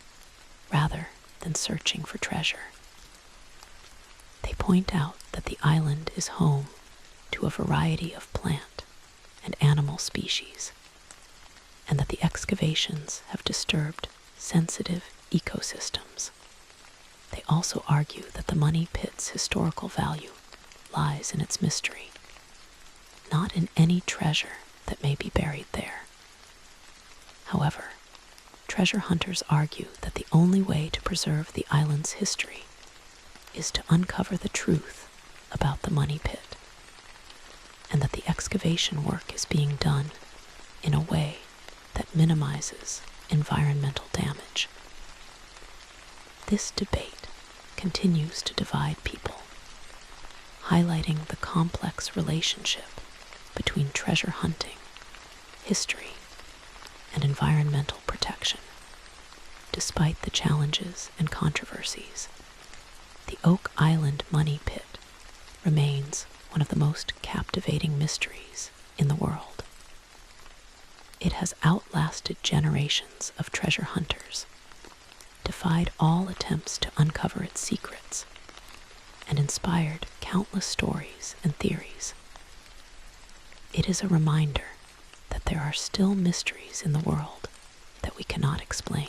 rather than searching for treasure. They point out that the island is home to a variety of plant and animal species, and that the excavations have disturbed sensitive ecosystems. They also argue that the money pit's historical value lies in its mystery, not in any treasure that may be buried there. However, treasure hunters argue that the only way to preserve the island's history is to uncover the truth about the money pit, and that the excavation work is being done in a way that minimizes environmental damage. This debate continues to divide people, highlighting the complex relationship between treasure hunting, history, and environmental protection. Despite the challenges and controversies, the Oak Island money pit remains one of the most captivating mysteries in the world. It has outlasted generations of treasure hunters, defied all attempts to uncover its secrets, and inspired countless stories and theories. It is a reminder that there are still mysteries in the world that we cannot explain,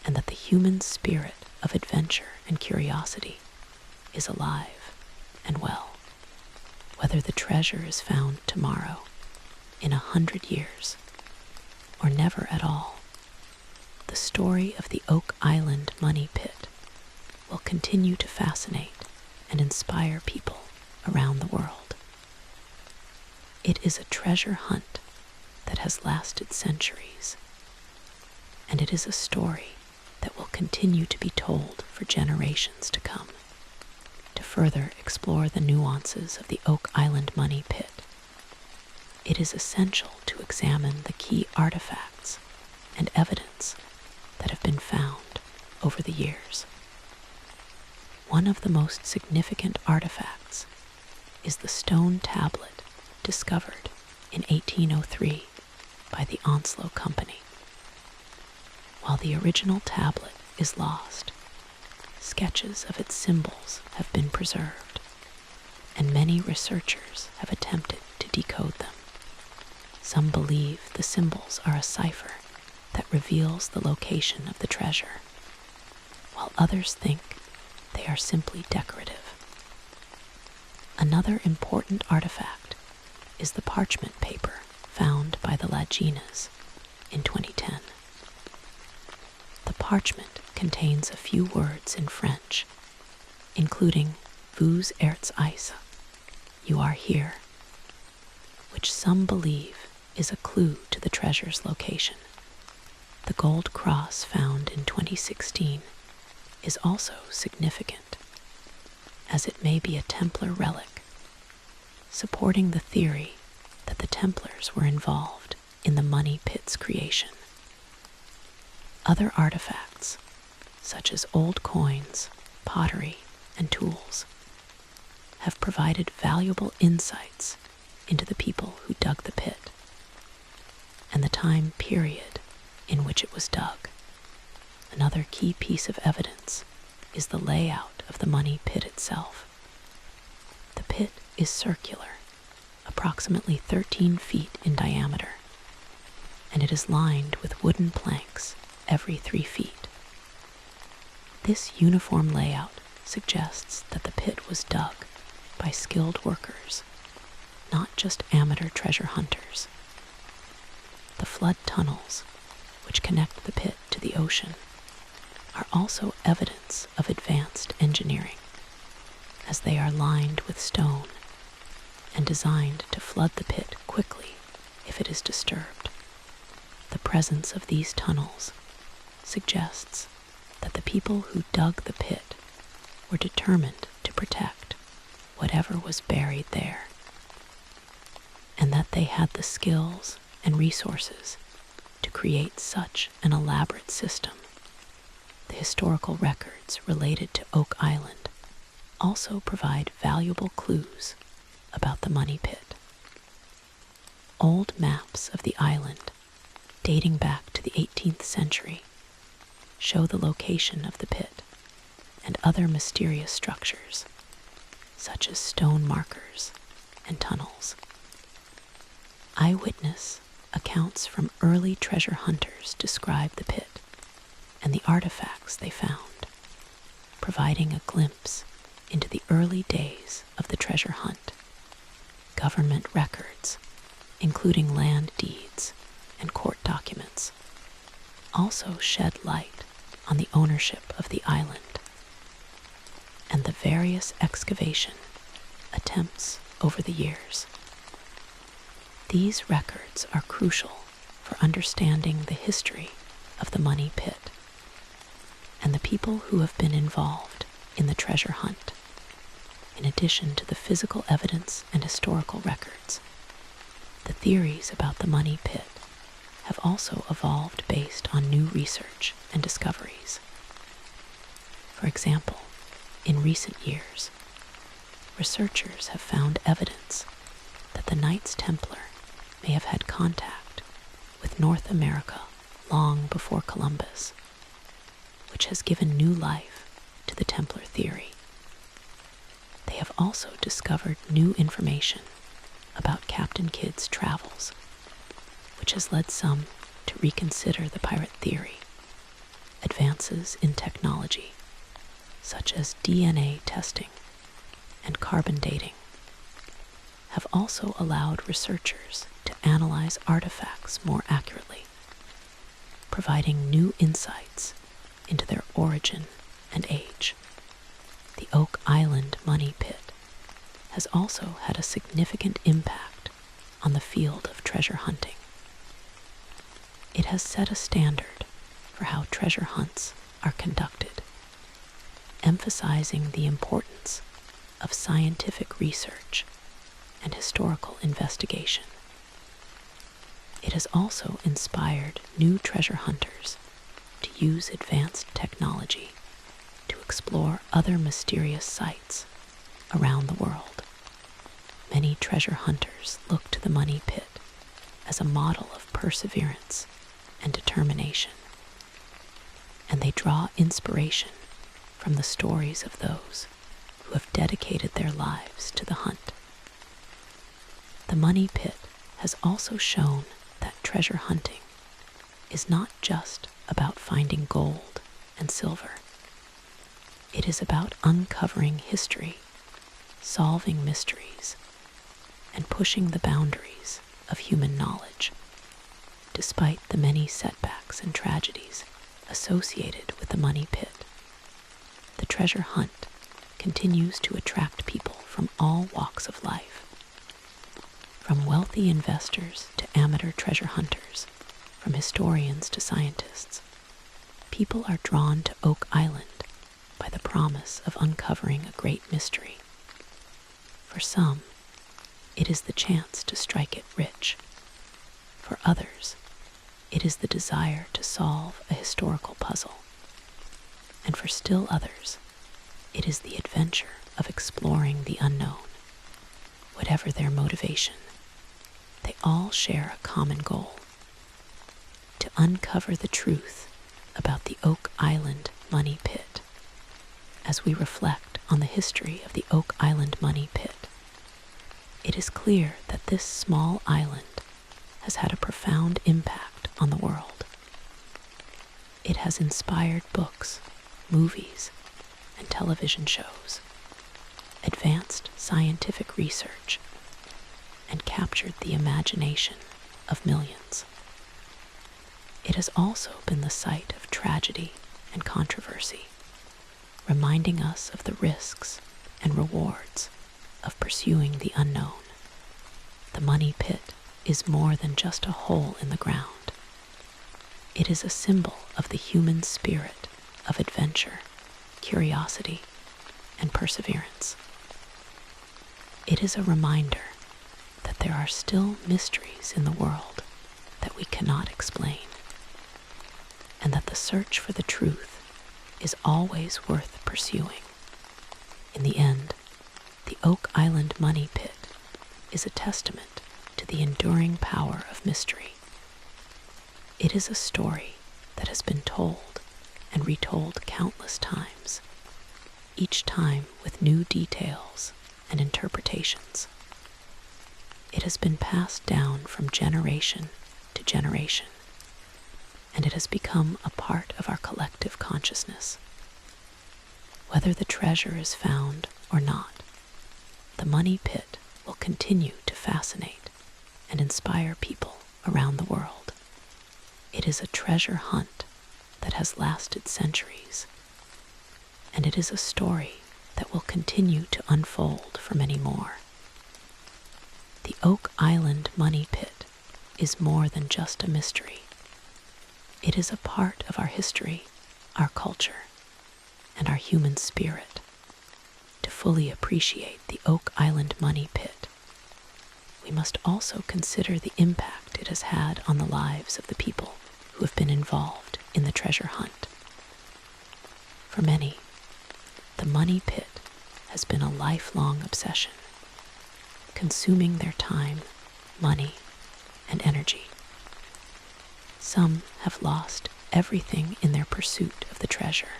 and that the human spirit of adventure and curiosity is alive and well. Whether the treasure is found tomorrow, in 100 years, or never at all, the story of the Oak Island money pit will continue to fascinate and inspire people around the world. It is a treasure hunt that has lasted centuries, and it is a story that will continue to be told for generations to come. To further explore the nuances of the Oak Island money pit, it is essential to examine the key artifacts and evidence that have been found over the years. One of the most significant artifacts is the stone tablet discovered in 1803 by the Onslow Company. While the original tablet is lost, sketches of its symbols have been preserved, and many researchers have attempted to decode them. Some believe the symbols are a cipher that reveals the location of the treasure, while others think they are simply decorative. Another important artifact is the parchment paper found by the Laginas in 2010. The parchment contains a few words in French, including "Vous êtes ici," you are here, which some believe is a clue to the treasure's location. The gold cross found in 2016 is also significant, as it may be a Templar relic, supporting the theory that the Templars were involved in the money pit's creation. Other artifacts, such as old coins, pottery, and tools, have provided valuable insights into the people who dug the pit and the time period in which it was dug. Another key piece of evidence is the layout of the money pit itself. The pit is circular, approximately 13 feet in diameter, and it is lined with wooden planks every 3 feet. This uniform layout suggests that the pit was dug by skilled workers, not just amateur treasure hunters. The flood tunnels, which connect the pit to the ocean, are also evidence of advanced engineering, as they are lined with stone and designed to flood the pit quickly if it is disturbed. The presence of these tunnels suggests that the people who dug the pit were determined to protect whatever was buried there, and that they had the skills and resources to create such an elaborate system. The historical records related to Oak Island also provide valuable clues about the money pit. Old maps of the island, dating back to the 18th century, show the location of the pit and other mysterious structures, such as stone markers and tunnels. Eyewitness accounts from early treasure hunters describe the pit and the artifacts they found, providing a glimpse into the early days of the treasure hunt. Government records, including land deeds and court documents, also shed light on the ownership of the island and the various excavation attempts over the years. These records are crucial for understanding the history of the money pit and the people who have been involved in the treasure hunt. In addition to the physical evidence and historical records, the theories about the money pit have also evolved based on new research and discoveries. For example, in recent years, researchers have found evidence that the Knights Templar may have had contact with North America long before Columbus, which has given new life to the Templar theory. They have also discovered new information about Captain Kidd's travels, which has led some to reconsider the pirate theory. Advances in technology, such as DNA testing and carbon dating, have also allowed researchers to analyze artifacts more accurately providing new insights into their origin and age. The Oak Island Money Pit has also had a significant impact on the field of treasure hunting. It has set a standard for how treasure hunts are conducted, emphasizing the importance of scientific research and historical investigation. It has also inspired new treasure hunters to use advanced technology to explore other mysterious sites around the world. Many treasure hunters look to the Money Pit as a model of perseverance and determination, and they draw inspiration from the stories of those who have dedicated their lives to the hunt. The Money Pit has also shown that treasure hunting is not just about finding gold and silver. It is about uncovering history, solving mysteries, and pushing the boundaries of human knowledge. Despite the many setbacks and tragedies associated with the Money Pit, the treasure hunt continues to attract people from all walks of life. From wealthy investors to amateur treasure hunters, from historians to scientists, people are drawn to Oak Island by the promise of uncovering a great mystery. For some, it is the chance to strike it rich. For others, it is the desire to solve a historical puzzle. And for still others, it is the adventure of exploring the unknown. Whatever their motivation, they all share a common goal: to uncover the truth about the Oak Island Money Pit. As we reflect on the history of the Oak Island Money Pit, it is clear that this small island has had a profound impact on the world. It has inspired books, movies, and television shows, advanced scientific research, and captured the imagination of millions. It has also been the site of tragedy and controversy, reminding us of the risks and rewards of pursuing the unknown. The Money Pit is more than just a hole in the ground. It is a symbol of the human spirit of adventure, curiosity, and perseverance. It is a reminder that there are still mysteries in the world that we cannot explain, and that the search for the truth is always worth pursuing. In the end, the Oak Island Money Pit is a testament to the enduring power of mystery. It is a story that has been told and retold countless times, each time with new details and interpretations. It has been passed down from generation to generation, and it has become a part of our collective consciousness. Whether the treasure is found or not, the Money Pit will continue to fascinate and inspire people around the world. It is a treasure hunt that has lasted centuries, and it is a story that will continue to unfold for many more. The Oak Island Money Pit is more than just a mystery. It is a part of our history, our culture, and our human spirit. To fully appreciate the Oak Island Money Pit, we must also consider the impact it has had on the lives of the people who have been involved in the treasure hunt. For many, the Money Pit has been a lifelong obsession, consuming their time, money, and energy. Some have lost everything in their pursuit of the treasure,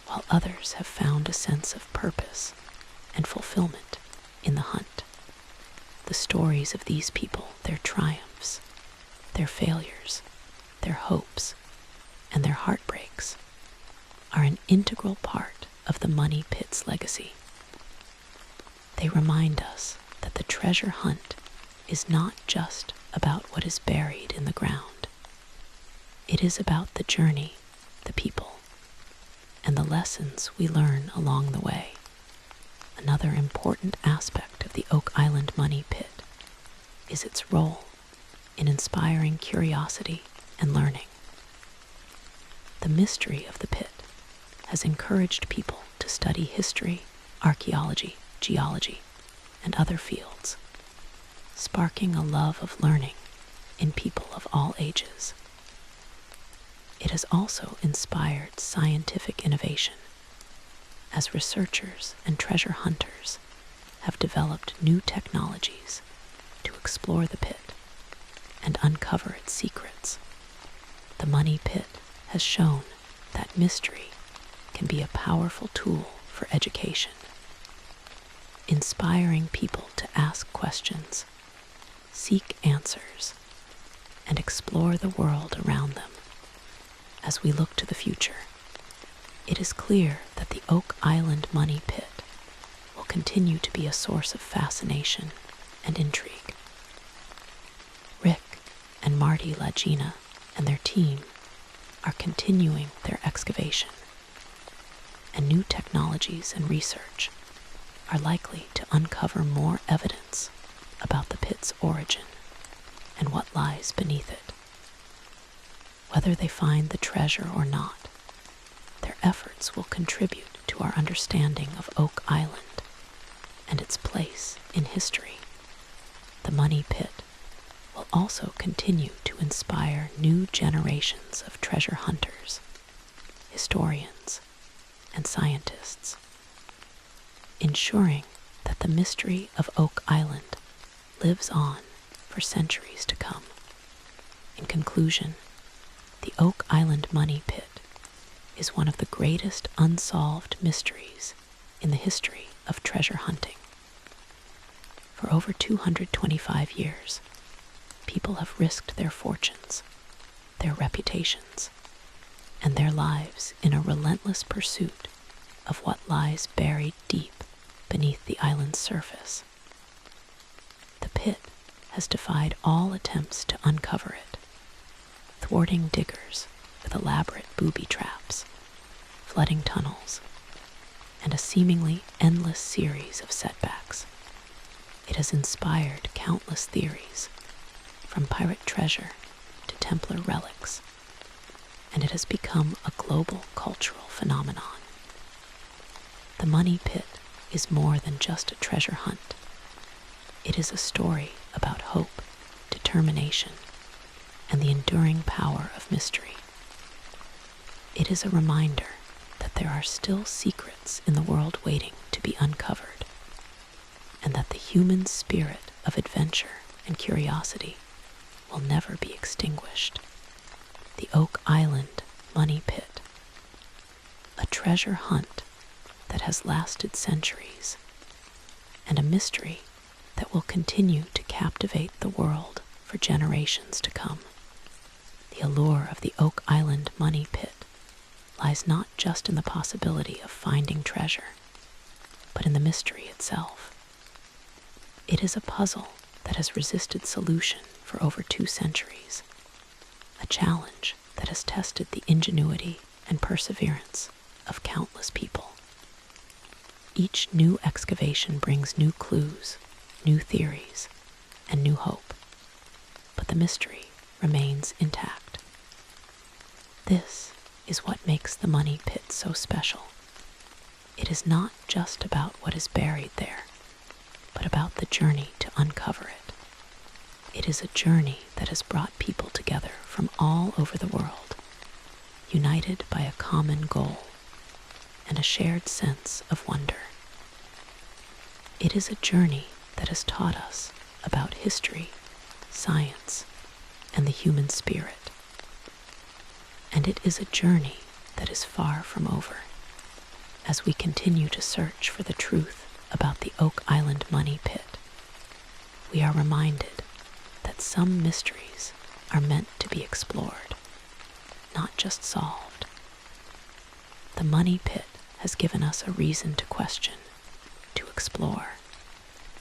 while others have found a sense of purpose and fulfillment in the hunt. The stories of these people, their triumphs, their failures, their hopes, and their heartbreaks, are an integral part of the Money Pit's legacy. They remind us that the treasure hunt is not just about what is buried in the ground. It is about the journey, the people, and the lessons we learn along the way. Another important aspect of the Oak Island Money Pit is its role in inspiring curiosity and learning. The mystery of the pit has encouraged people to study history, archaeology, geology, and other fields, sparking a love of learning in people of all ages. It has also inspired scientific innovation, as researchers and treasure hunters have developed new technologies to explore the pit and uncover its secrets. The Money Pit has shown that mystery can be a powerful tool for education, inspiring people to ask questions, seek answers, and explore the world around them. As we look to the future, it is clear that the Oak Island Money Pit will continue to be a source of fascination and intrigue. Rick and Marty Lagina and their team are continuing their excavation, and new technologies and research are likely to uncover more evidence about the pit's origin and what lies beneath it. Whether they find the treasure or not, their efforts will contribute to our understanding of Oak Island and its place in history. The Money Pit will also continue to inspire new generations of treasure hunters, historians, and scientists, ensuring that the mystery of Oak Island lives on for centuries to come. In conclusion, the Oak Island Money Pit is one of the greatest unsolved mysteries in the history of treasure hunting. For over 225 years, people have risked their fortunes, their reputations, and their lives in a relentless pursuit of what lies buried deep beneath the island's surface. The pit has defied all attempts to uncover it, thwarting diggers with elaborate booby traps, flooding tunnels, and a seemingly endless series of setbacks. It has inspired countless theories, from pirate treasure to Templar relics, and it has become a global cultural phenomenon. The Money Pit is more than just a treasure hunt. It is a story about hope, determination, and the enduring power of mystery. It is a reminder that there are still secrets in the world waiting to be uncovered, and that the human spirit of adventure and curiosity will never be extinguished. The Oak Island Money Pit, a treasure hunt that has lasted centuries, and a mystery that will continue to captivate the world for generations to come. The allure of the Oak Island Money Pit lies not just in the possibility of finding treasure, but in the mystery itself. It is a puzzle that has resisted solution for over 2 centuries, a challenge that has tested the ingenuity and perseverance of countless people. Each new excavation brings new clues, new theories, and new hope, but the mystery remains intact. This is what makes the Money Pit so special. It is not just about what is buried there, but about the journey to uncover it. It is a journey that has brought people together from all over the world, united by a common goal and a shared sense of wonder. It is a journey that has taught us about history, science, and the human spirit. And it is a journey that is far from over. As we continue to search for the truth about the Oak Island Money Pit, we are reminded that some mysteries are meant to be explored, not just solved. The Money Pit has given us a reason to question, to explore,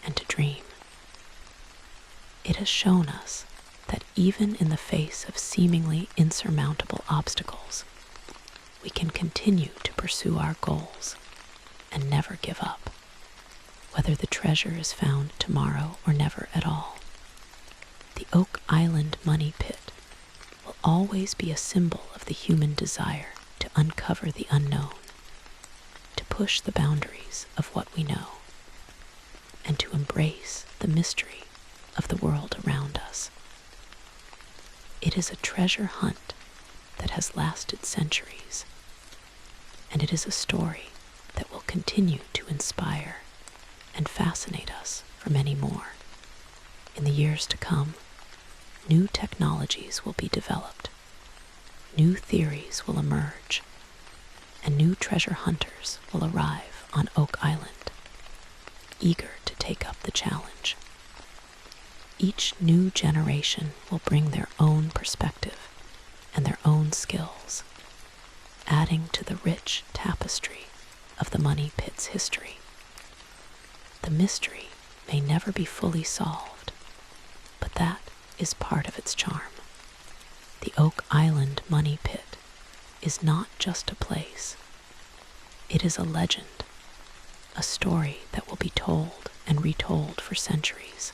and to dream. It has shown us that even in the face of seemingly insurmountable obstacles, we can continue to pursue our goals and never give up, whether the treasure is found tomorrow or never at all. The Oak Island money pit will always be a symbol of the human desire to uncover the unknown, to push the boundaries of what we know, and to embrace the mystery of the world around us. It is a treasure hunt that has lasted centuries, and it is a story that will continue to inspire and fascinate us for many more. In the years to come, new technologies will be developed, new theories will emerge, and new treasure hunters will arrive on Oak Island, eager to take up the challenge. Each new generation will bring their own perspective and their own skills, adding to the rich tapestry of the money pit's history. The mystery may never be fully solved, but that is part of its charm. The Oak Island money pit is not just a place. It is a legend, a story that will be told and retold for centuries,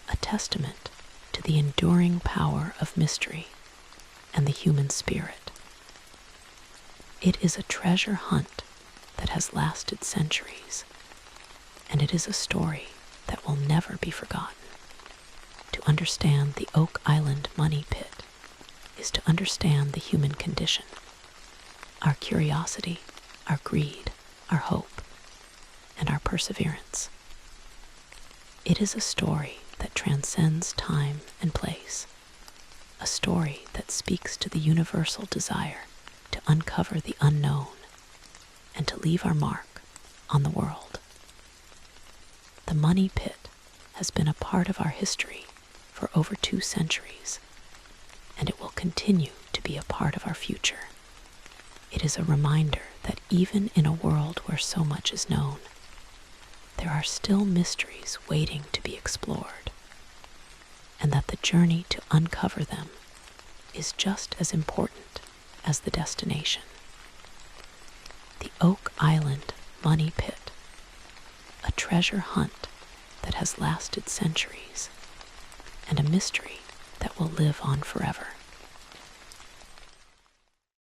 a testament to the enduring power of mystery and the human spirit. It is a treasure hunt that has lasted centuries, and it is a story that will never be forgotten. To understand the Oak Island money pit is to understand the human condition, our curiosity, our greed, our hope, and our perseverance. It is a story that transcends time and place, a story that speaks to the universal desire to uncover the unknown and to leave our mark on the world. The money pit has been a part of our history for over 2 centuries, and it will continue to be a part of our future. It is a reminder that even in a world where so much is known, there are still mysteries waiting to be explored, and that the journey to uncover them is just as important as the destination. The Oak Island money pit, a treasure hunt that has lasted centuries, and a mystery that will live on forever.